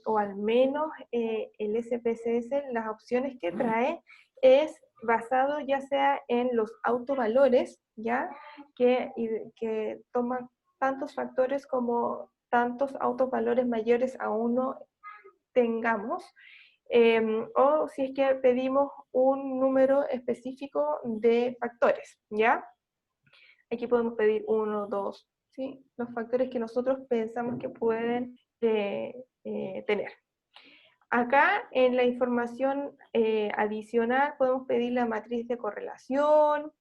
o al menos el SPSS, las opciones que trae, es basado ya sea en los autovalores, ¿ya? Que toman tantos factores como tantos autovalores mayores a uno tengamos, o si es que pedimos un número específico de factores, ¿ya? Aquí podemos pedir 1, 2, ¿sí? Los factores que nosotros pensamos que pueden tener. Acá en la información adicional podemos pedir la matriz de correlación,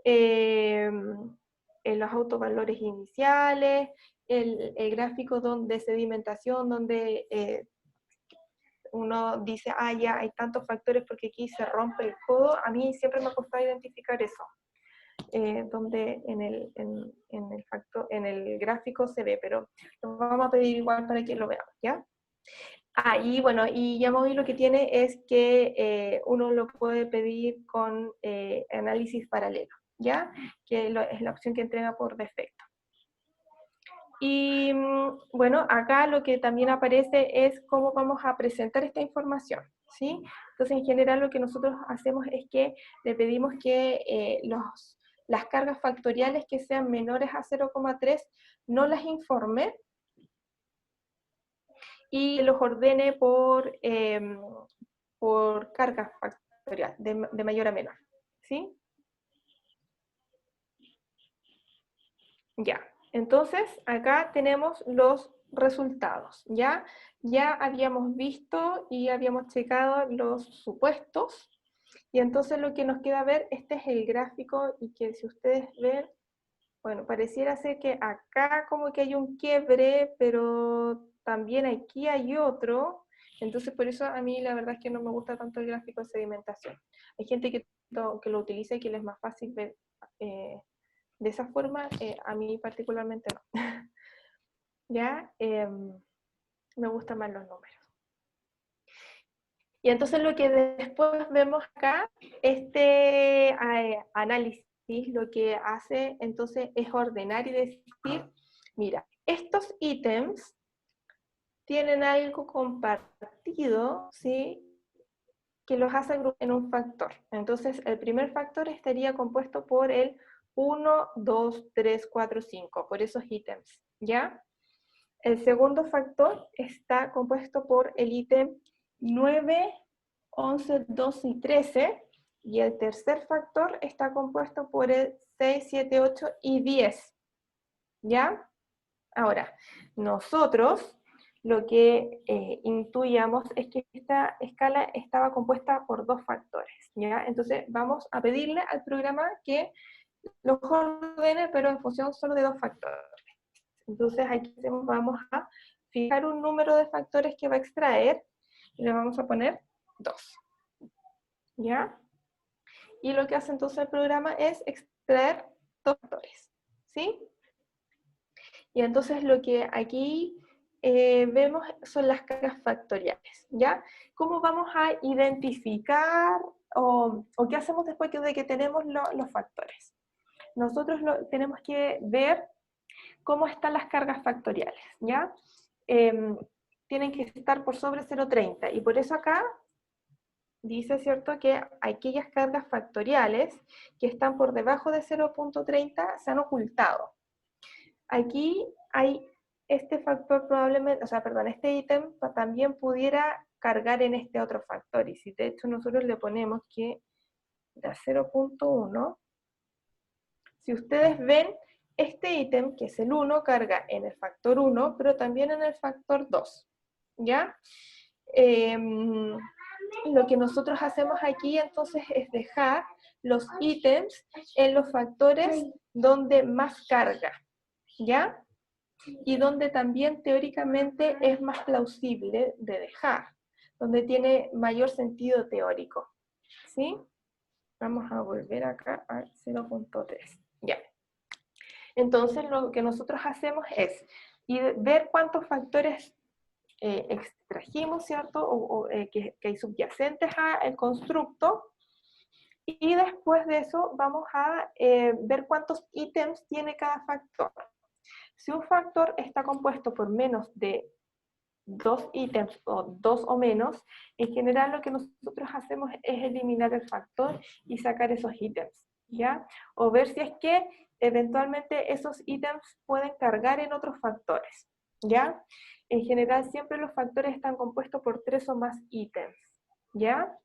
en los autovalores iniciales, el gráfico de sedimentación, donde uno dice, ah, ya hay tantos factores porque aquí se rompe el codo. A mí siempre me ha costado identificar eso, donde en el gráfico se ve, pero lo vamos a pedir igual para que lo veamos, ¿ya? Ah, y bueno, y Yamovi lo que tiene es que uno lo puede pedir con análisis paralelo, ¿ya? Que es la opción que entrega por defecto. Y bueno, acá lo que también aparece es cómo vamos a presentar esta información, ¿sí? Entonces, en general, lo que nosotros hacemos es que le pedimos que las cargas factoriales que sean menores a 0,3 no las informe y los ordene por carga factorial, de mayor a menor, ¿sí? Ya. Entonces, acá tenemos los resultados, ¿ya? Ya habíamos visto y habíamos checado los supuestos, y entonces lo que nos queda ver, este es el gráfico, y que si ustedes ven, bueno, pareciera ser que acá como que hay un quiebre, pero también aquí hay otro, entonces por eso a mí la verdad es que no me gusta tanto el gráfico de sedimentación. Hay gente que lo utiliza y que les es más fácil ver de esa forma, a mí particularmente no. ¿Ya? Me gustan más los números. Y entonces lo que después vemos acá, este análisis lo que hace entonces es ordenar y decir, mira, estos ítems tienen algo compartido, ¿sí? Que los hace en un factor. Entonces el primer factor estaría compuesto por el 1, 2, 3, 4, 5, por esos ítems, ¿ya? El segundo factor está compuesto por el ítem 9, 11, 12 y 13, y el tercer factor está compuesto por el 6, 7, 8 y 10, ¿ya? Ahora, nosotros lo que intuíamos es que esta escala estaba compuesta por dos factores, ¿ya? Entonces vamos a pedirle al programa que los ordene, pero en función solo de dos factores. Entonces aquí vamos a fijar un número de factores que va a extraer, y le vamos a poner 2, ¿ya? Y lo que hace entonces el programa es extraer dos factores, ¿sí? Y entonces lo que aquí vemos son las cargas factoriales, ¿ya? ¿Cómo vamos a identificar o qué hacemos después de que tenemos los factores? Nosotros tenemos que ver cómo están las cargas factoriales, ¿ya? Tienen que estar por sobre 0,30, y por eso acá dice, ¿cierto?, que aquellas cargas factoriales que están por debajo de 0,30 se han ocultado. Aquí hay este factor probablemente, o sea, perdón, este ítem también pudiera cargar en este otro factor, y si de hecho nosotros le ponemos que da 0,1, si ustedes ven, este ítem, que es el 1, carga en el factor 1, pero también en el factor 2, ¿ya? Lo que nosotros hacemos aquí entonces es dejar los ítems en los factores donde más carga, ¿ya? Y donde también teóricamente es más plausible de dejar, donde tiene mayor sentido teórico, ¿sí? Vamos a volver acá a 0,3, ya. Entonces lo que nosotros hacemos es ver cuántos factores extrajimos, ¿cierto? Que hay subyacentes al constructo, y después de eso vamos a ver cuántos ítems tiene cada factor. Si un factor está compuesto por menos de 2 ítems o 2 o menos, en general lo que nosotros hacemos es eliminar el factor y sacar esos ítems, ¿ya? O ver si es que eventualmente esos ítems pueden cargar en otros factores, ¿ya? En general siempre los factores están compuestos por 3 o más ítems, ¿ya?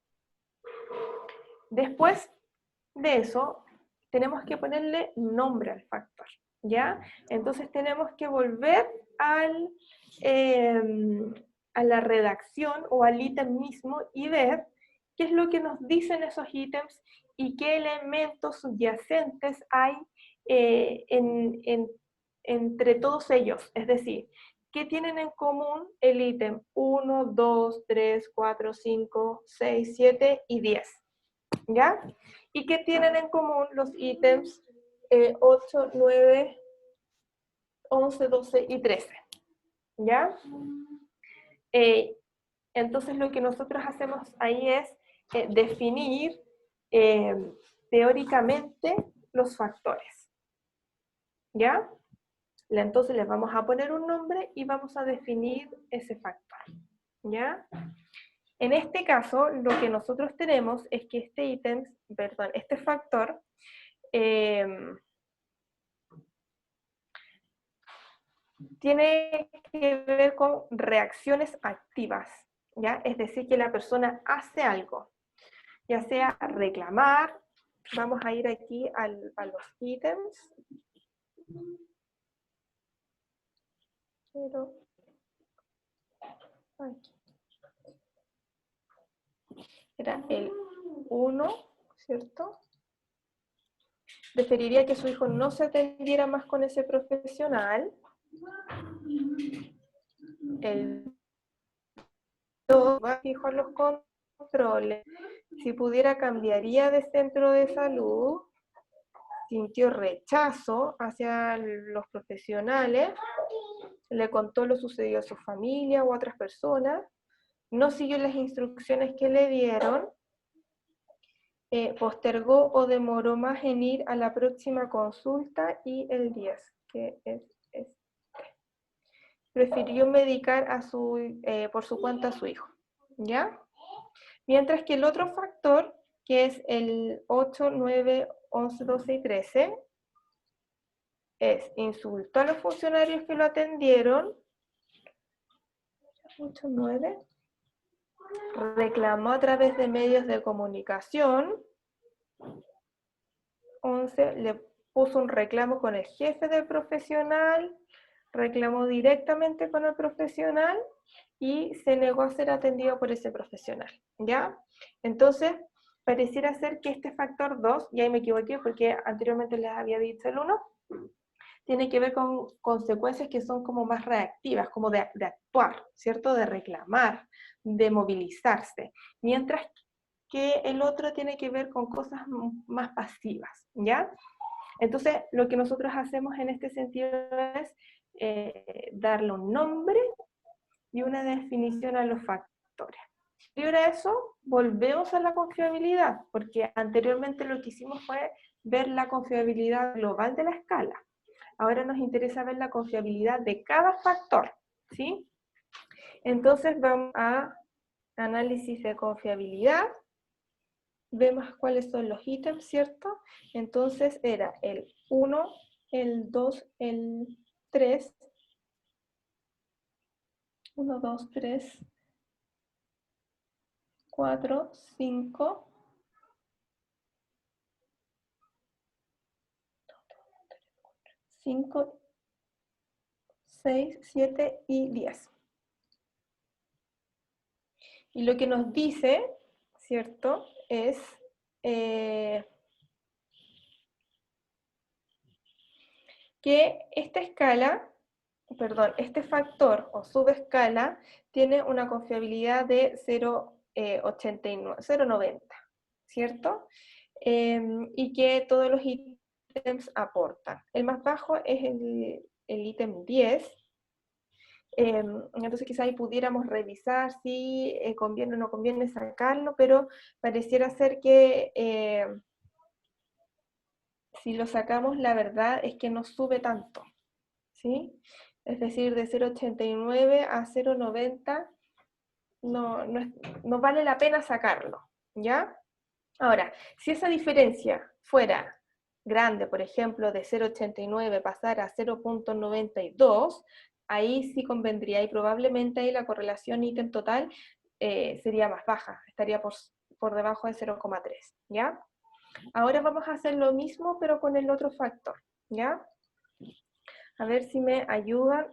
Después de eso, tenemos que ponerle nombre al factor, ¿ya? Entonces tenemos que volver a la redacción o al ítem mismo y ver qué es lo que nos dicen esos ítems y qué elementos subyacentes hay en entre todos ellos, es decir, ¿qué tienen en común el ítem 1, 2, 3, 4, 5, 6, 7 y 10? ¿Ya? ¿Y qué tienen en común los ítems 8, 9, 11, 12 y 13? ¿Ya? Entonces lo que nosotros hacemos ahí es definir teóricamente los factores. ¿Ya? Entonces les vamos a poner un nombre y vamos a definir ese factor. ¿Ya? En este caso, lo que nosotros tenemos es que este factor tiene que ver con reacciones activas, ¿ya? Es decir, que la persona hace algo, ya sea reclamar, vamos a ir aquí a los ítems, pero aquí. Era el 1, ¿cierto? Preferiría que su hijo no se atendiera más con ese profesional. El 2, fijo en los controles. Si pudiera, cambiaría de centro de salud. Sintió rechazo hacia los profesionales. Le contó lo sucedido a su familia o a otras personas. No siguió las instrucciones que le dieron. Postergó o demoró más en ir a la próxima consulta, y el 10, que es este. Prefirió medicar por su cuenta a su hijo, ¿ya? Mientras que el otro factor, que es el 8, 9, 11, 12 y 13, es insultó a los funcionarios que lo atendieron, 8, 9, reclamó a través de medios de comunicación, 11, le puso un reclamo con el jefe del profesional, reclamó directamente con el profesional y se negó a ser atendido por ese profesional, ¿ya? Entonces, pareciera ser que este factor 2, y ahí me equivoqué porque anteriormente les había dicho el 1, tiene que ver con consecuencias que son como más reactivas, como de actuar, ¿cierto? De reclamar, de movilizarse, mientras que el otro tiene que ver con cosas más pasivas, ¿ya? Entonces, lo que nosotros hacemos en este sentido es darle un nombre y una definición a los factores. Y ahora eso, volvemos a la confiabilidad, porque anteriormente lo que hicimos fue ver la confiabilidad global de la escala. Ahora nos interesa ver la confiabilidad de cada factor, ¿sí? Entonces vamos a análisis de confiabilidad. Vemos cuáles son los ítems, ¿cierto? Entonces era el 1, el 2, el 3, 1, 2, 3, 4, 5, 5, 6, 7 y 10. Y lo que nos dice, ¿cierto? Es que esta escala, perdón, este factor o subescala tiene una confiabilidad de 0,90, ¿cierto? Y que todos los ítems aportan. El más bajo es el ítem 10. Entonces quizá ahí pudiéramos revisar si conviene o no conviene sacarlo, pero pareciera ser que si lo sacamos, la verdad es que no sube tanto, ¿sí? Es decir, de 0,89 a 0,90 no vale la pena sacarlo, ¿ya? Ahora, si esa diferencia fuera grande, por ejemplo, de 0,89 pasar a 0,92, ahí sí convendría, y probablemente ahí la correlación ítem total sería más baja, estaría por debajo de 0,3, ¿ya? Ahora vamos a hacer lo mismo, pero con el otro factor, ¿ya? A ver si me ayudan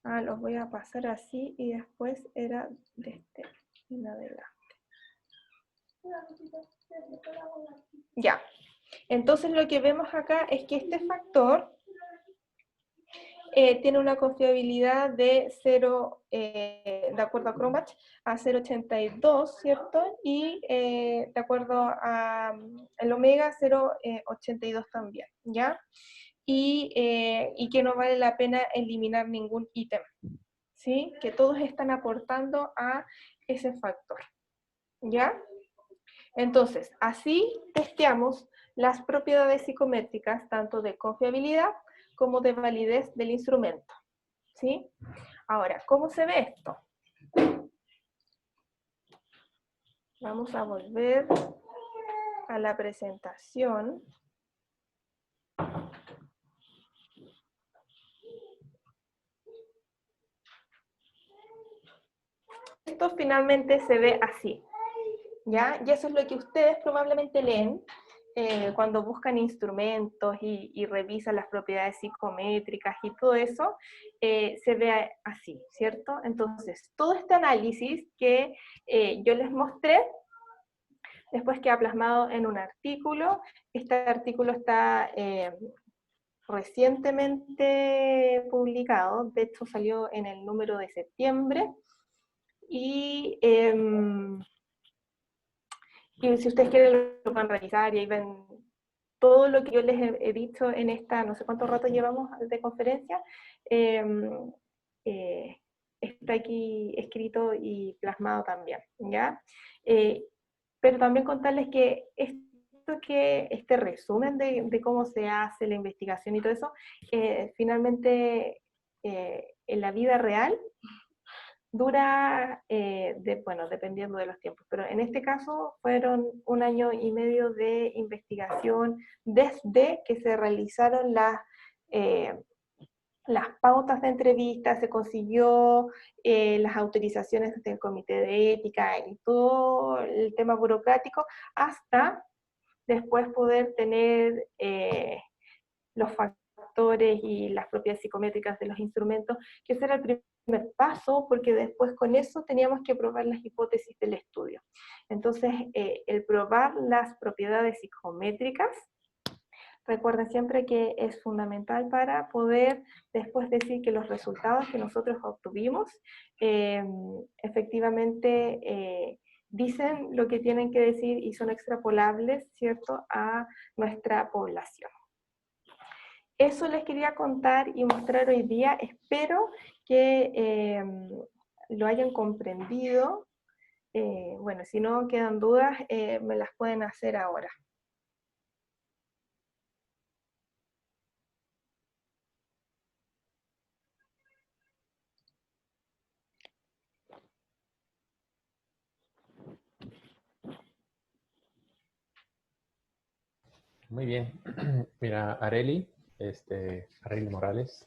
los voy a pasar así y después era de este en adelante. Ya. Entonces lo que vemos acá es que este factor tiene una confiabilidad de 0, de acuerdo a Cronbach, a 0,82, ¿cierto? Y de acuerdo a el omega, 0,82 también, ¿ya? Y que no vale la pena eliminar ningún ítem, ¿sí? Que todos están aportando a ese factor, ¿ya? Entonces, así testeamos las propiedades psicométricas, tanto de confiabilidad como de validez del instrumento, ¿sí? Ahora, ¿cómo se ve esto? Vamos a volver a la presentación. Esto finalmente se ve así, ¿ya? Y eso es lo que ustedes probablemente leen cuando buscan instrumentos y revisan las propiedades psicométricas y todo eso, se ve así, ¿cierto? Entonces, todo este análisis que yo les mostré, después queda plasmado en un artículo. Este artículo está recientemente publicado, de hecho salió en el número de septiembre, y si ustedes quieren lo pueden revisar y ahí ven todo lo que yo les he dicho en esta, no sé cuánto rato llevamos de conferencia, está aquí escrito y plasmado también, ¿ya? Pero también contarles que este resumen de cómo se hace la investigación y todo eso, finalmente en la vida real dura, bueno, dependiendo de los tiempos, pero en este caso fueron 1 año y medio de investigación desde que se realizaron las pautas de entrevista, se consiguió las autorizaciones del comité de ética y todo el tema burocrático, hasta después poder tener los factores y las propiedades psicométricas de los instrumentos, que ese era el primer paso, porque después con eso teníamos que probar las hipótesis del estudio. Entonces, el probar las propiedades psicométricas, recuerden siempre que es fundamental para poder después decir que los resultados que nosotros obtuvimos efectivamente dicen lo que tienen que decir y son extrapolables, ¿cierto?, a nuestra población. Eso les quería contar y mostrar hoy día. Espero que lo hayan comprendido. Bueno, si no quedan dudas, me las pueden hacer ahora. Muy bien. Mira, Areli Morales,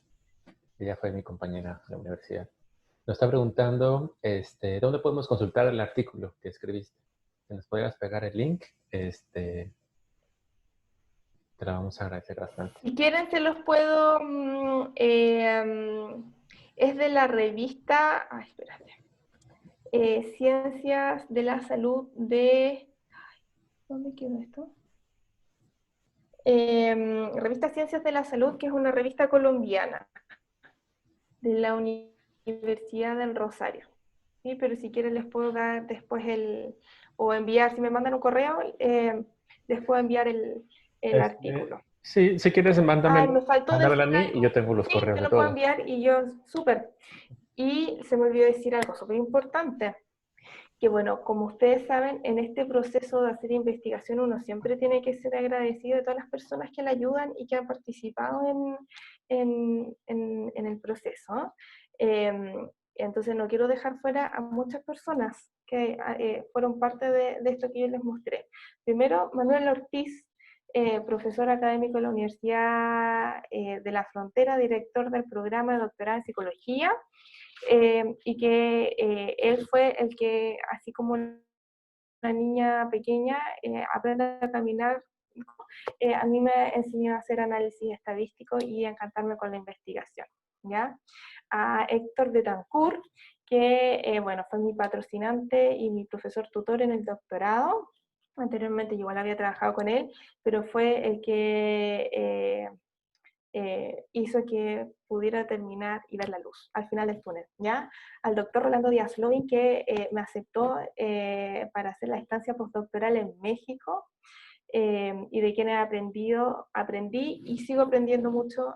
ella fue mi compañera de la universidad, nos está preguntando dónde podemos consultar el artículo que escribiste. Si nos pudieras pegar el link, te lo vamos a agradecer bastante. Si quieren, se los puedo... es de la revista... Ay, espérate. Ciencias de la Salud de... ¿Dónde quedó esto? Revista Ciencias de la Salud, que es una revista colombiana de la Universidad del Rosario. ¿Sí? Pero si quieren les puedo dar después o enviar, si me mandan un correo, les puedo enviar el artículo. Sí, si quieres, mándamelo me faltó a decir mí algo. y yo tengo los correos te de lo puedo todos. enviar y yo, súper. Y se me olvidó decir algo súper importante, que bueno, como ustedes saben, en este proceso de hacer investigación uno siempre tiene que ser agradecido de todas las personas que le ayudan y que han participado en el proceso. Entonces no quiero dejar fuera a muchas personas que fueron parte de esto que yo les mostré. Primero, Manuel Ortiz, profesor académico de la Universidad de la Frontera, director del programa de doctorado en psicología, y que él fue el que, así como una niña pequeña aprende a caminar, a mí me enseñó a hacer análisis estadístico y a encantarme con la investigación, ¿ya? A Héctor Betancourt, que bueno, fue mi patrocinante y mi profesor tutor en el doctorado, Anteriormente yo igual había trabajado con él, pero fue el que hizo que pudiera terminar y ver la luz al final del túnel, ¿ya? Al doctor Rolando Díaz Loin, que me aceptó para hacer la estancia postdoctoral en México, y de quien aprendí y sigo aprendiendo mucho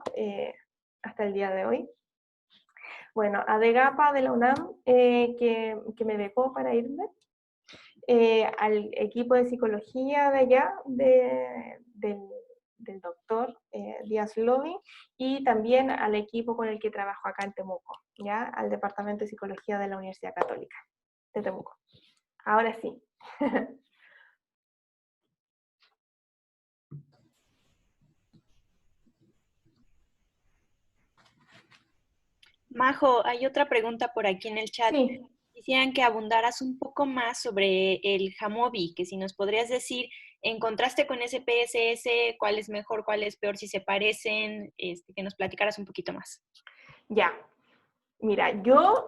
hasta el día de hoy. Bueno, a Degapa de la UNAM, que me becó para irme, al equipo de psicología de allá, del doctor Díaz Lovi, y también al equipo con el que trabajo acá en Temuco, ¿ya? Al Departamento de Psicología de la Universidad Católica de Temuco. Ahora sí. Majo, hay otra pregunta por aquí en el chat. Sí. Quisieran que abundaras un poco más sobre el Jamovi, que si nos podrías decir, en contraste con SPSS, cuál es mejor, cuál es peor, si se parecen, que nos platicaras un poquito más. Ya. Mira, yo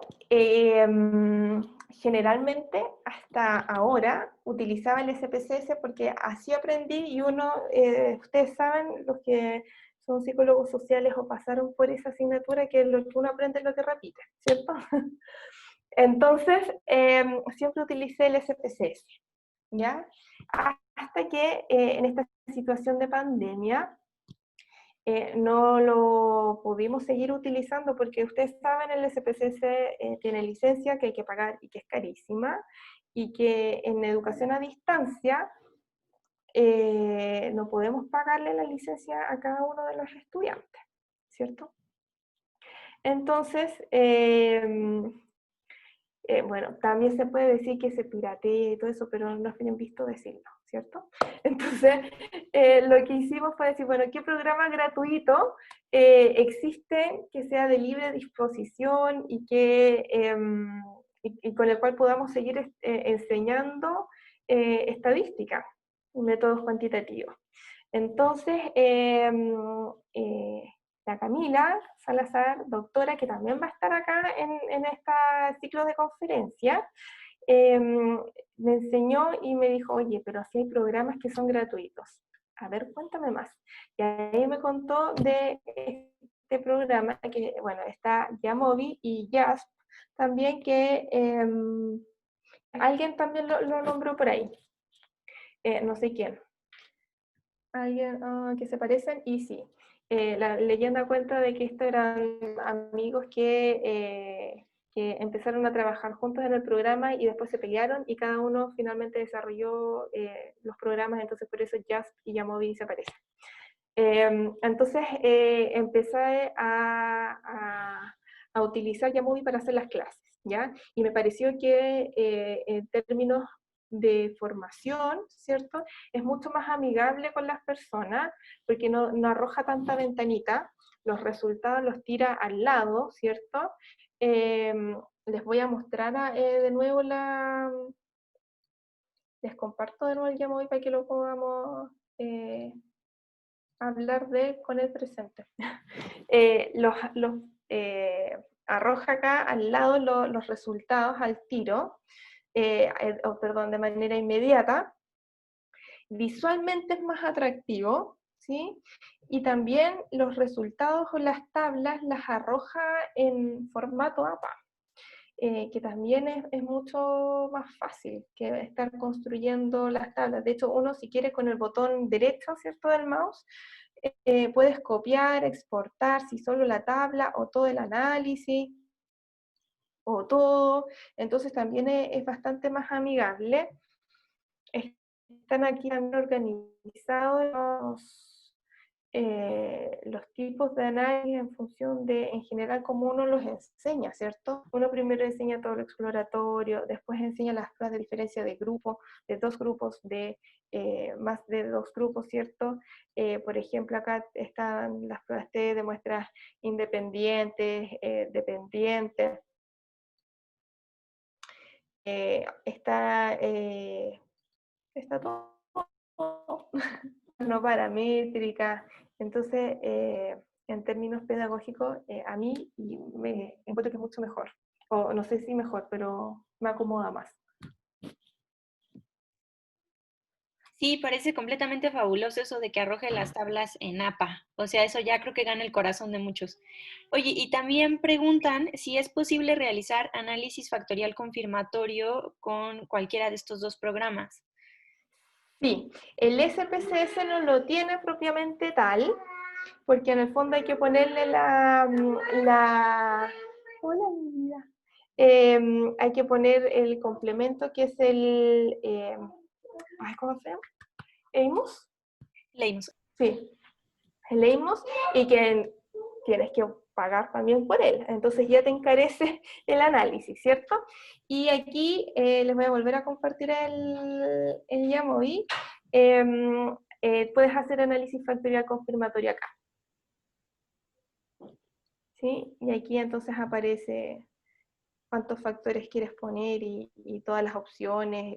generalmente hasta ahora utilizaba el SPSS porque así aprendí y ustedes saben, los que son psicólogos sociales o pasaron por esa asignatura, que lo que uno aprende es lo que repite, ¿cierto? Entonces, siempre utilicé el SPSS, ¿ya? Hasta que en esta situación de pandemia, no lo pudimos seguir utilizando porque ustedes saben, el SPSS tiene licencia que hay que pagar y que es carísima, y que en educación a distancia no podemos pagarle la licencia a cada uno de los estudiantes, ¿cierto? Entonces, bueno, también se puede decir que se piratea y todo eso, pero no es bien visto decirlo, ¿cierto? Entonces, lo que hicimos fue decir, bueno, ¿qué programa gratuito existe que sea de libre disposición y y con el cual podamos seguir enseñando estadística, métodos cuantitativos? Entonces, la Camila Salazar, doctora, que también va a estar acá en este ciclo de conferencias, me enseñó y me dijo, oye, pero así hay programas que son gratuitos. A ver, cuéntame más. Y ahí me contó de este programa que, bueno, está Yamovi y Jasp también, que alguien también lo nombró por ahí. No sé quién. Alguien que se parecen, y sí. La leyenda cuenta de que estos eran amigos que empezaron a trabajar juntos en el programa y después se pelearon y cada uno finalmente desarrolló los programas, entonces por eso Jasp y Yamovi se parecen. Entonces empecé a utilizar Yamovi para hacer las clases, ¿ya? Y me pareció que en términos de formación, ¿cierto? Es mucho más amigable con las personas porque no arroja tanta ventanita, los resultados los tira al lado, ¿cierto? Les voy a mostrar de nuevo les comparto de nuevo el Yamovi para que lo podamos hablar con el presente. Arroja acá al lado los resultados al tiro, perdón, de manera inmediata. Visualmente es más atractivo, ¿sí? Y también los resultados o las tablas las arroja en formato APA, que también es mucho más fácil que estar construyendo las tablas. De hecho, uno si quiere con el botón derecho, ¿cierto?, del mouse, puedes copiar, exportar, si solo la tabla o todo el análisis, o todo. Entonces también es bastante más amigable. Están aquí también organizados los tipos de análisis en función de, en general, cómo uno los enseña, ¿cierto? Uno primero enseña todo lo exploratorio, después enseña las pruebas de diferencia de grupo, de dos grupos, de más de dos grupos, ¿cierto? Por ejemplo, acá están las pruebas T de muestras independientes, dependientes. Está todo no paramétrica. Entonces, en términos pedagógicos, a mí me encuentro que es mucho mejor. O no sé si mejor, pero me acomoda más. Sí, parece completamente fabuloso eso de que arroje las tablas en APA. O sea, eso ya creo que gana el corazón de muchos. Oye, y también preguntan si es posible realizar análisis factorial confirmatorio con cualquiera de estos dos programas. Sí, el SPSS no lo tiene propiamente tal, porque en el fondo hay que ponerle Hola, mi vida. Hay que poner el complemento que es el... ¿cómo se llama? ¿Amos? Leímos. Sí, el Amos, y que tienes que pagar también por él. Entonces ya te encarece el análisis, ¿cierto? Y aquí les voy a volver a compartir el Yamovi. Puedes hacer análisis factorial confirmatorio acá. ¿Sí? Y aquí entonces aparece cuántos factores quieres poner y todas las opciones,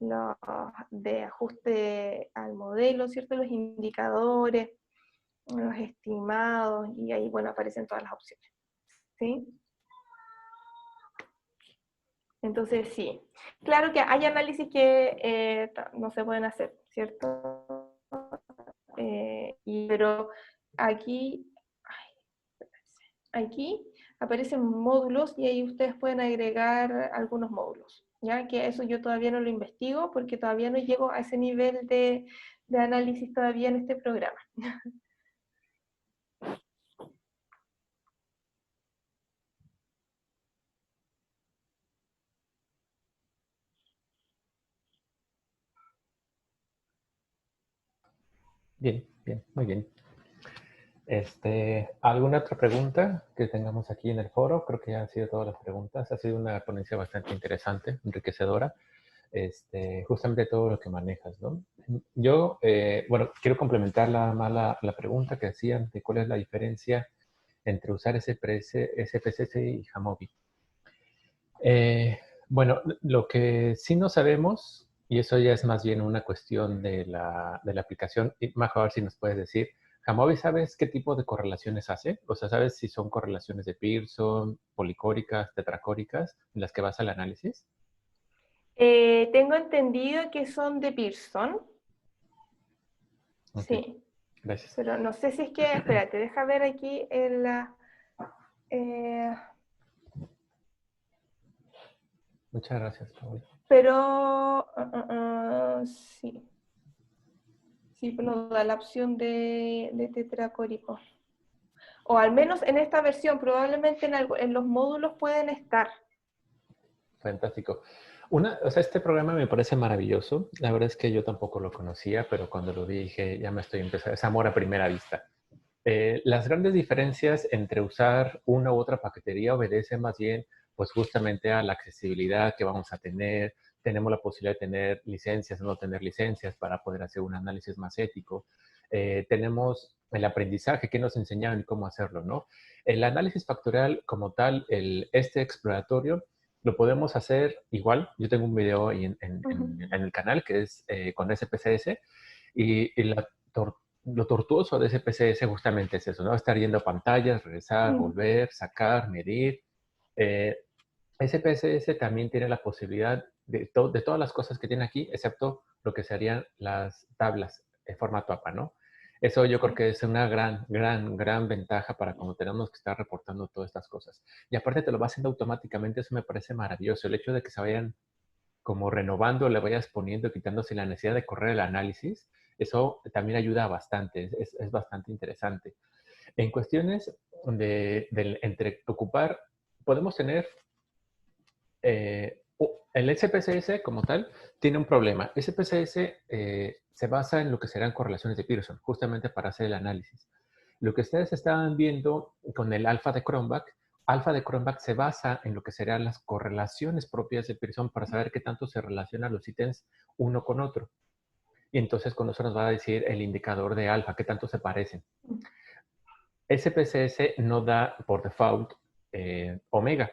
los de ajuste al modelo, ¿cierto? Los indicadores, los estimados, y ahí, bueno, aparecen todas las opciones, ¿sí? Entonces, sí. Claro que hay análisis que no se pueden hacer, ¿cierto? Pero aquí, aquí aparecen módulos y ahí ustedes pueden agregar algunos módulos, ¿ya? Que eso yo todavía no lo investigo porque todavía no llego a ese nivel de análisis todavía en este programa. Bien, bien, muy bien. ¿Alguna otra pregunta que tengamos aquí en el foro? Creo que ya han sido todas las preguntas. Ha sido una ponencia bastante interesante, enriquecedora. Justamente todo lo que manejas, ¿no? Yo, bueno, quiero complementar la pregunta que hacían de cuál es la diferencia entre usar SPSS y Jamovi. Bueno, lo que sí no sabemos, y eso ya es más bien una cuestión de la aplicación, y Majo, a ver si nos puedes decir, Jamovi, ¿sabes qué tipo de correlaciones hace? O sea, ¿sabes si son correlaciones de Pearson, policóricas, tetracóricas, en las que basa el análisis? Tengo entendido que son de Pearson. Ok, Sí, gracias. pero no sé si es que, espérate, deja ver aquí eh, Muchas gracias, Paola. pero sí, sí, nos da la opción de tetracórico. O al menos en esta versión, probablemente en los módulos pueden estar. Fantástico. O sea, este programa me parece maravilloso. La verdad es que yo tampoco lo conocía, pero cuando lo vi dije, ya me estoy empezando, es amor a primera vista. Las grandes diferencias entre usar una u otra paquetería obedecen más bien, pues justamente a la accesibilidad que vamos a tener. Tenemos la posibilidad de tener licencias o no tener licencias para poder hacer un análisis más ético. Tenemos el aprendizaje que nos enseñaron y cómo hacerlo, ¿no? El análisis factorial como tal, exploratorio, lo podemos hacer igual. Yo tengo un video ahí en el canal que es con SPSS y lo tortuoso de SPSS justamente es eso, ¿no? Estar yendo a pantallas, regresar, volver, sacar, medir. Eh, SPSS también tiene la posibilidad de todas las cosas que tiene aquí, excepto lo que serían las tablas en formato APA, ¿no? Eso yo creo que es una gran ventaja para cuando tenemos que estar reportando todas estas cosas. Y aparte te lo va haciendo automáticamente, eso me parece maravilloso. El hecho de que se vayan como renovando, le vayas poniendo, quitándose la necesidad de correr el análisis, eso también ayuda bastante, es bastante interesante. En cuestiones entre ocupar, podemos tener el SPSS como tal tiene un problema. SPSS se basa en lo que serán correlaciones de Pearson, justamente para hacer el análisis. Lo que ustedes estaban viendo con el alfa de Cronbach se basa en lo que serán las correlaciones propias de Pearson para saber qué tanto se relacionan los ítems uno con otro. Y entonces con eso nos va a decir el indicador de alfa, qué tanto se parecen. SPSS no da por default omega,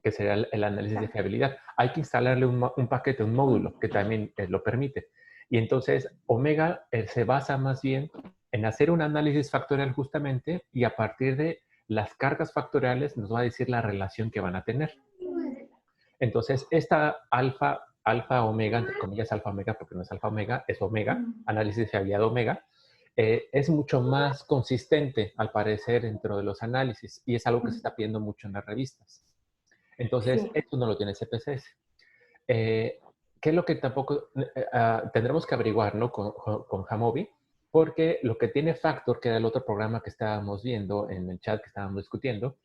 que sería el análisis de fiabilidad. Hay que instalarle un paquete, un módulo que también lo permite. Y entonces Omega se basa más bien en hacer un análisis factorial justamente y a partir de las cargas factoriales nos va a decir la relación que van a tener. Entonces, esta alfa alfa omega, entre comillas alfa omega, porque no es alfa omega, es omega, análisis de fiabilidad omega, es mucho más consistente, al parecer, dentro de los análisis, y es algo que se está pidiendo mucho en las revistas. Entonces, Sí. esto no lo tiene CPCS. ¿Qué es lo que tampoco tendremos que averiguar, ¿no? Con Jamovi? Porque lo que tiene Factor, que era el otro programa que estábamos viendo en el chat que estábamos discutiendo,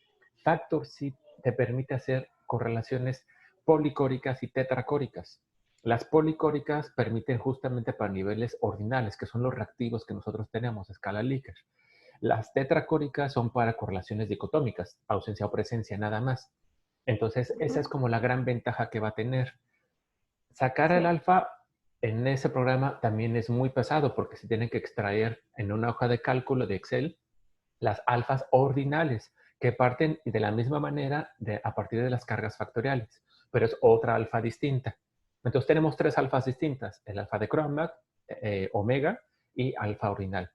Factor sí te permite hacer correlaciones policóricas y tetracóricas. Las policóricas permiten justamente para niveles ordinales, que son los reactivos que nosotros tenemos a escala Likert. Las tetracóricas son para correlaciones dicotómicas, ausencia o presencia, nada más. Entonces, esa es como la gran ventaja que va a tener. Sacar el alfa en ese programa también es muy pesado porque se tienen que extraer en una hoja de cálculo de Excel las alfas ordinales que parten de la misma manera a partir de las cargas factoriales, pero es otra alfa distinta. Entonces tenemos 3 alfas distintas, el alfa de Cronbach, omega y alfa ordinal.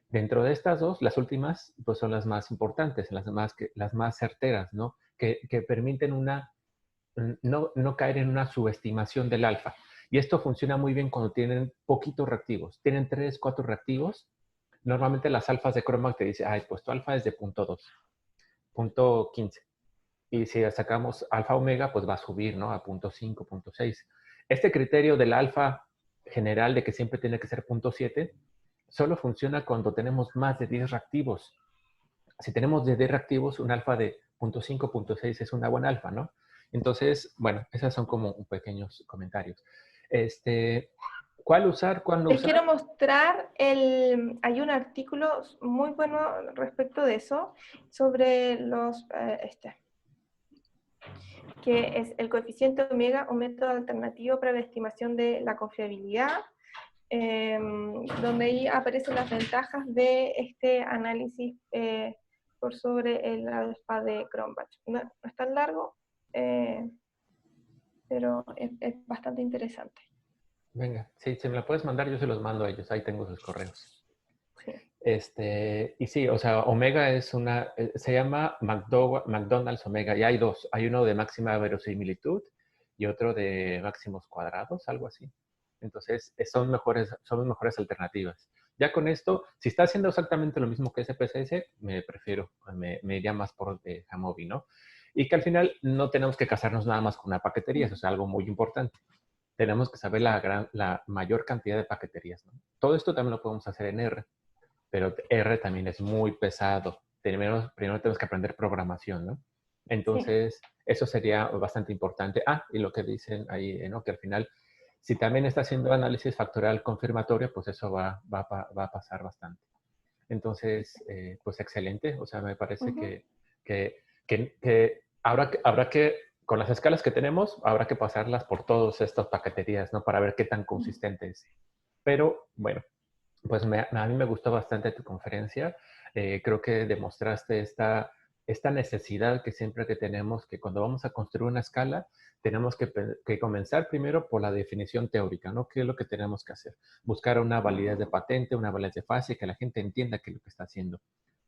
Dentro de estas dos, las últimas pues son las más importantes, las más certeras, ¿no? Que permiten no caer en una subestimación del alfa. Y esto funciona muy bien cuando tienen poquitos reactivos. Tienen 3, 4 reactivos. Normalmente las alfas de Cronbach te dicen, pues tu alfa es de 0.2, 0.15. Y si sacamos alfa omega, pues va a subir, ¿no? A 0.5, 0.6. Este criterio del alfa general de que siempre tiene que ser 0.7, solo funciona cuando tenemos más de 10 reactivos. Si tenemos de 10 reactivos, un alfa de 0.5, 0.6 es una buena alfa, ¿no? Entonces, bueno, esas son como pequeños comentarios. ¿Cuál usar? ¿Cuándo Les usar? quiero mostrar, hay un artículo muy bueno respecto de eso, sobre los, que es el coeficiente omega, un método alternativo para la estimación de la confiabilidad, donde ahí aparecen las ventajas de este análisis por sobre el alfa de Cronbach. No es tan largo, pero es bastante interesante. Venga, sí, si me la puedes mandar, yo se los mando a ellos. Ahí tengo sus correos. Sí. Y sí, o sea, Omega es se llama McDonald's Omega, y hay 2. Hay uno de máxima verosimilitud y otro de máximos cuadrados, algo así. Entonces, son mejores alternativas. Ya con esto, si está haciendo exactamente lo mismo que SPSS, me iría más por Jamovi, ¿no? Y que al final no tenemos que casarnos nada más con una paquetería, eso es algo muy importante. Tenemos que saber la mayor cantidad de paqueterías, ¿no? Todo esto también lo podemos hacer en R, pero R también es muy pesado. Primero tenemos que aprender programación, ¿no? Entonces, eso sería bastante importante. Y lo que dicen ahí, ¿no? Que al final, si también está haciendo análisis factorial confirmatorio, pues eso va a pasar bastante. Entonces, pues excelente. O sea, me parece que habrá que, con las escalas que tenemos, habrá que pasarlas por todas estas paqueterías, ¿no? Para ver qué tan consistente es. Pero, bueno, pues a mí me gustó bastante tu conferencia. Creo que demostraste esta necesidad que siempre que tenemos, que cuando vamos a construir una escala, tenemos que comenzar primero por la definición teórica, ¿no? ¿Qué es lo que tenemos que hacer? Buscar una validez de patente, una validez de fase, que la gente entienda qué es lo que está haciendo.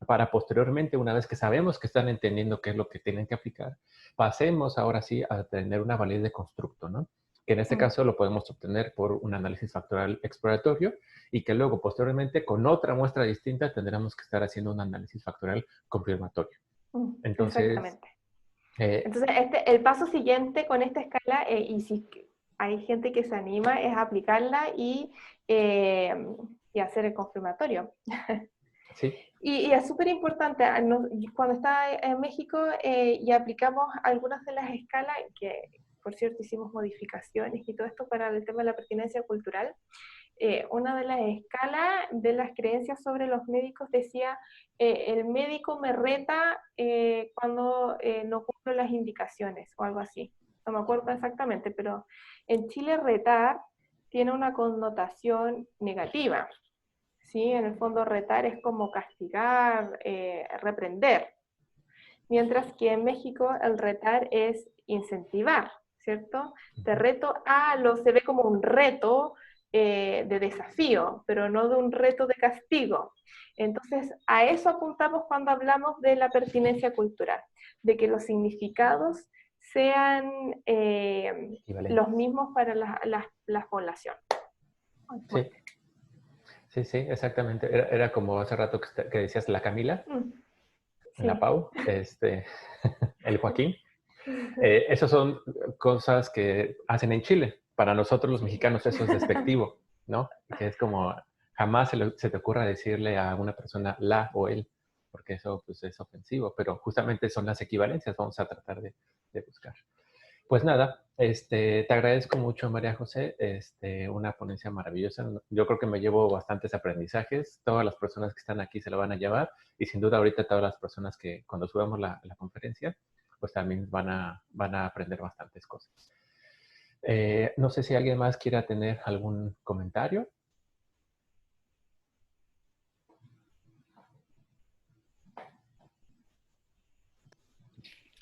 Para posteriormente, una vez que sabemos que están entendiendo qué es lo que tienen que aplicar, pasemos ahora sí a tener una validez de constructo, ¿no? Que en este caso lo podemos obtener por un análisis factorial exploratorio y que luego posteriormente con otra muestra distinta tendremos que estar haciendo un análisis factorial confirmatorio. Entonces, exactamente. Entonces, el paso siguiente con esta escala, y si hay gente que se anima, es aplicarla y hacer el confirmatorio. Sí. Y es súper importante, cuando estaba en México y aplicamos algunas de las escalas, que por cierto hicimos modificaciones y todo esto para el tema de la pertinencia cultural, una de las escalas de las creencias sobre los médicos decía, el médico me reta cuando no cumplo las indicaciones, o algo así. No me acuerdo exactamente, pero en Chile retar tiene una connotación negativa. ¿Sí? En el fondo retar es como castigar, reprender. Mientras que en México el retar es incentivar, ¿cierto? Te reto se ve como un reto de desafío, pero no de un reto de castigo. Entonces, a eso apuntamos cuando hablamos de la pertinencia cultural, de que los significados sean Equivalentes. los mismos para la población. Sí, sí, sí, exactamente. Era como hace rato que decías la Camila, Sí. la Pau, el Joaquín. Esas son cosas que hacen en Chile. Para nosotros los mexicanos eso es despectivo, ¿no? Que es como, jamás se te ocurra decirle a una persona la o él, porque eso pues, es ofensivo, pero justamente son las equivalencias, vamos a tratar de buscar. Pues nada, te agradezco mucho, María José, una ponencia maravillosa. Yo creo que me llevo bastantes aprendizajes. Todas las personas que están aquí se lo van a llevar y sin duda ahorita todas las personas que cuando subamos la conferencia, pues también van a aprender bastantes cosas. No sé si alguien más quiera tener algún comentario.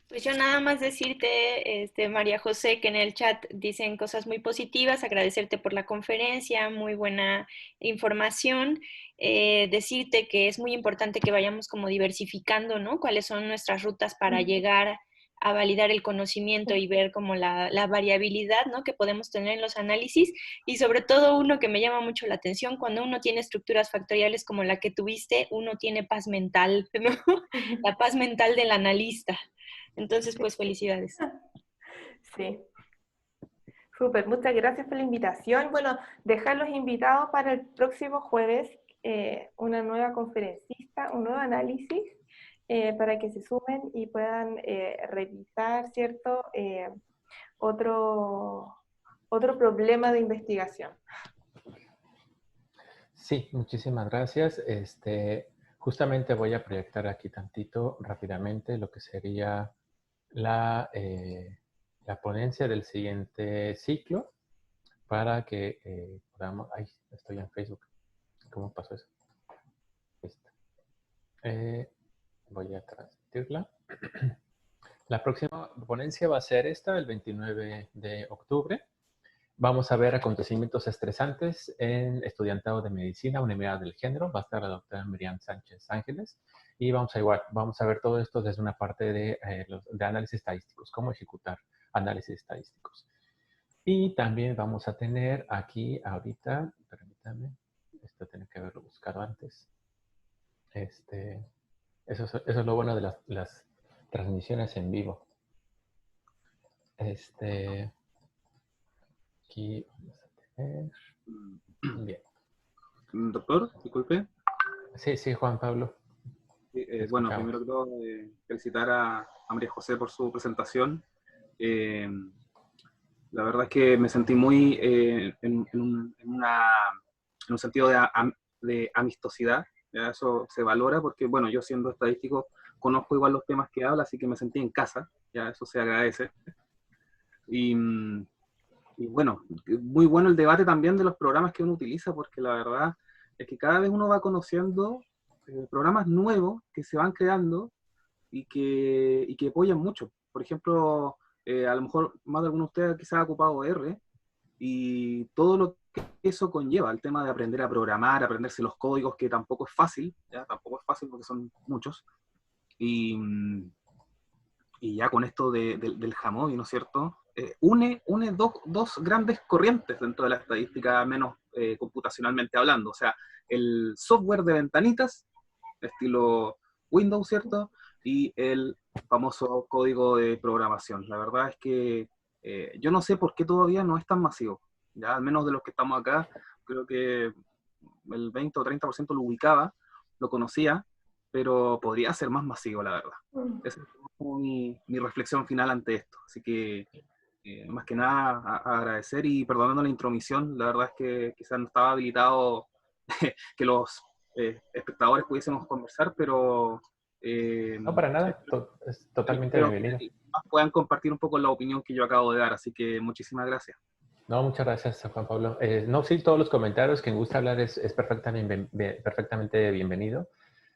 Pues yo nada más decirte, María José, que en el chat dicen cosas muy positivas, agradecerte por la conferencia, muy buena información, decirte que es muy importante que vayamos como diversificando, ¿no? Cuáles son nuestras rutas para llegar a validar el conocimiento y ver como la variabilidad, ¿no? Que podemos tener en los análisis y sobre todo uno que me llama mucho la atención, cuando uno tiene estructuras factoriales como la que tuviste, uno tiene paz mental, ¿no? La paz mental del analista. Entonces, pues felicidades. Sí. Súper, muchas gracias por la invitación. Bueno, dejar los invitados para el próximo jueves, una nueva conferencista, un nuevo análisis, para que se sumen y puedan revisar, ¿cierto? Otro problema de investigación. Sí, muchísimas gracias. Justamente voy a proyectar aquí tantito rápidamente lo que sería la ponencia del siguiente ciclo para que podamos... Ay, estoy en Facebook. ¿Cómo pasó eso? Voy a transmitirla. La próxima ponencia va a ser esta, el 29 de octubre. Vamos a ver acontecimientos estresantes en estudiantado de medicina, unidad del género. Va a estar la doctora Miriam Sánchez Ángeles. Y vamos a ver todo esto desde una parte de análisis estadísticos, cómo ejecutar análisis estadísticos. Y también vamos a tener aquí ahorita, permítame, esto tiene que haberlo buscado antes. Eso es lo bueno de las transmisiones en vivo. Aquí vamos a tener... Bien. Doctor, disculpe. Sí, Juan Pablo. Bueno, primero que todo, felicitar a María José por su presentación. La verdad es que me sentí muy en un sentido de amistosidad. Ya eso se valora porque, bueno, yo siendo estadístico conozco igual los temas que habla, así que me sentí en casa. Ya eso se agradece. Y bueno, muy bueno el debate también de los programas que uno utiliza, porque la verdad es que cada vez uno va conociendo programas nuevos que se van creando y que apoyan mucho. Por ejemplo, a lo mejor más de alguno de ustedes quizás ha ocupado R y todo lo que eso conlleva, el tema de aprender a programar, aprenderse los códigos, que tampoco es fácil, ¿ya? Tampoco es fácil porque son muchos. Y ya con esto del Jamovi, ¿no es cierto? Une dos grandes corrientes dentro de la estadística, menos computacionalmente hablando. O sea, el software de ventanitas, estilo Windows, ¿cierto? Y el famoso código de programación. La verdad es que yo no sé por qué todavía no es tan masivo. Ya al menos de los que estamos acá, creo que el 20 o 30% lo ubicaba, lo conocía, pero podría ser más masivo, la verdad. Esa es como mi reflexión final ante esto. Así que, más que nada, agradecer y perdonando la intromisión. La verdad es que quizás no estaba habilitado que los espectadores pudiésemos conversar, pero... no, para nada. Es totalmente bienvenido. Que puedan compartir un poco la opinión que yo acabo de dar. Así que muchísimas gracias. No, muchas gracias, Juan Pablo. No, sí, todos los comentarios, quien gusta hablar es perfectamente bienvenido.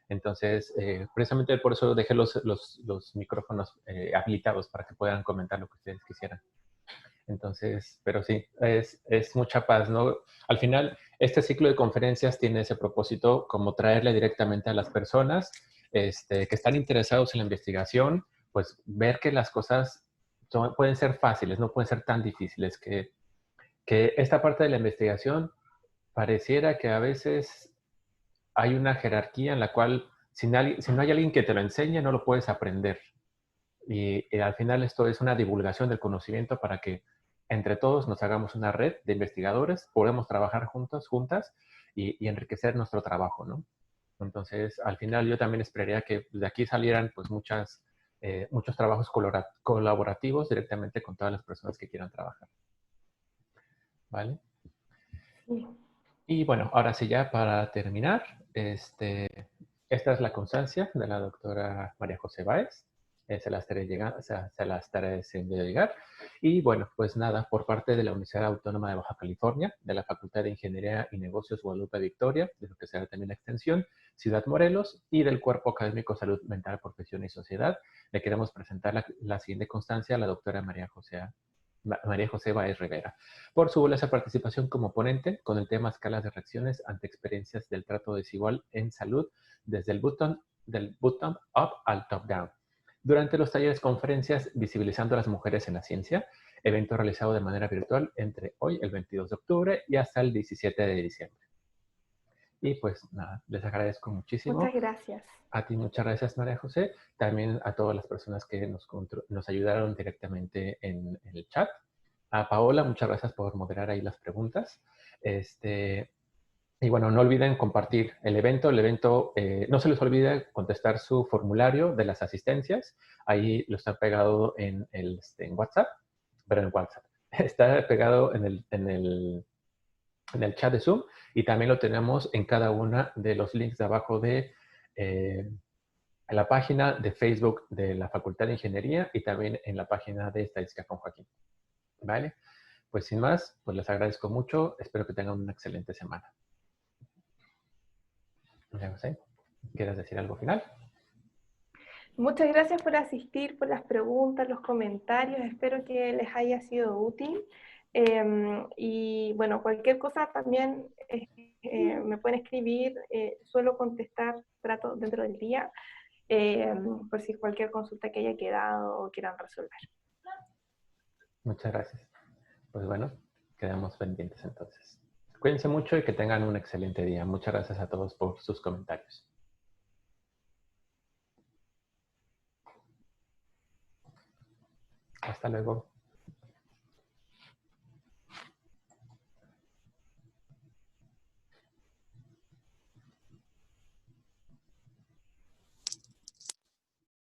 Entonces, precisamente por eso dejé los micrófonos habilitados para que puedan comentar lo que ustedes quisieran. Entonces, pero sí, es mucha paz, ¿no? Al final, este ciclo de conferencias tiene ese propósito como traerle directamente a las personas que están interesados en la investigación, pues ver que las cosas pueden ser fáciles, no pueden ser tan difíciles, que esta parte de la investigación pareciera que a veces hay una jerarquía en la cual si no hay alguien que te lo enseñe, no lo puedes aprender. Y al final esto es una divulgación del conocimiento para que entre todos nos hagamos una red de investigadores, podemos trabajar juntos, juntas y enriquecer nuestro trabajo, ¿no? Entonces, al final yo también esperaría que de aquí salieran pues muchos trabajos colaborativos directamente con todas las personas que quieran trabajar. ¿Vale? Sí. Y bueno, ahora sí ya para terminar, esta es la constancia de la doctora María José Báez. Se la estaré haciendo llegar. Y bueno, pues nada, por parte de la Universidad Autónoma de Baja California, de la Facultad de Ingeniería y Negocios Guadalupe Victoria, de lo que será también la extensión, Ciudad Morelos, y del Cuerpo Académico Salud Mental, Profesión y Sociedad, le queremos presentar la siguiente constancia a la doctora María José Báez Rivera, por su valiosa participación como ponente con el tema escalas de reacciones ante experiencias del trato desigual en salud desde el bottom up al top down. Durante los talleres conferencias Visibilizando a las mujeres en la ciencia, evento realizado de manera virtual entre hoy, el 22 de octubre, y hasta el 17 de diciembre. Y pues nada, les agradezco muchísimo. Muchas gracias. A ti muchas gracias, María José. También a todas las personas que nos ayudaron directamente en el chat. A Paola, muchas gracias por moderar ahí las preguntas. Y bueno, no olviden compartir el evento. El evento, no se les olvide contestar su formulario de las asistencias. Ahí lo está pegado en WhatsApp, pero en WhatsApp. Está pegado en el chat de Zoom y también lo tenemos en cada una de los links de abajo de la página de Facebook de la Facultad de Ingeniería y también en la página de Estadística con Joaquín. ¿Vale? Pues sin más, pues les agradezco mucho. Espero que tengan una excelente semana. No sé, ¿quieres decir algo final? Muchas gracias por asistir, por las preguntas, los comentarios. Espero que les haya sido útil. Y bueno, cualquier cosa también me pueden escribir. Suelo contestar, trato dentro del día, por si cualquier consulta que haya quedado o quieran resolver. Muchas gracias. Pues bueno, quedamos pendientes entonces. Cuídense mucho y que tengan un excelente día. Muchas gracias a todos por sus comentarios. Hasta luego.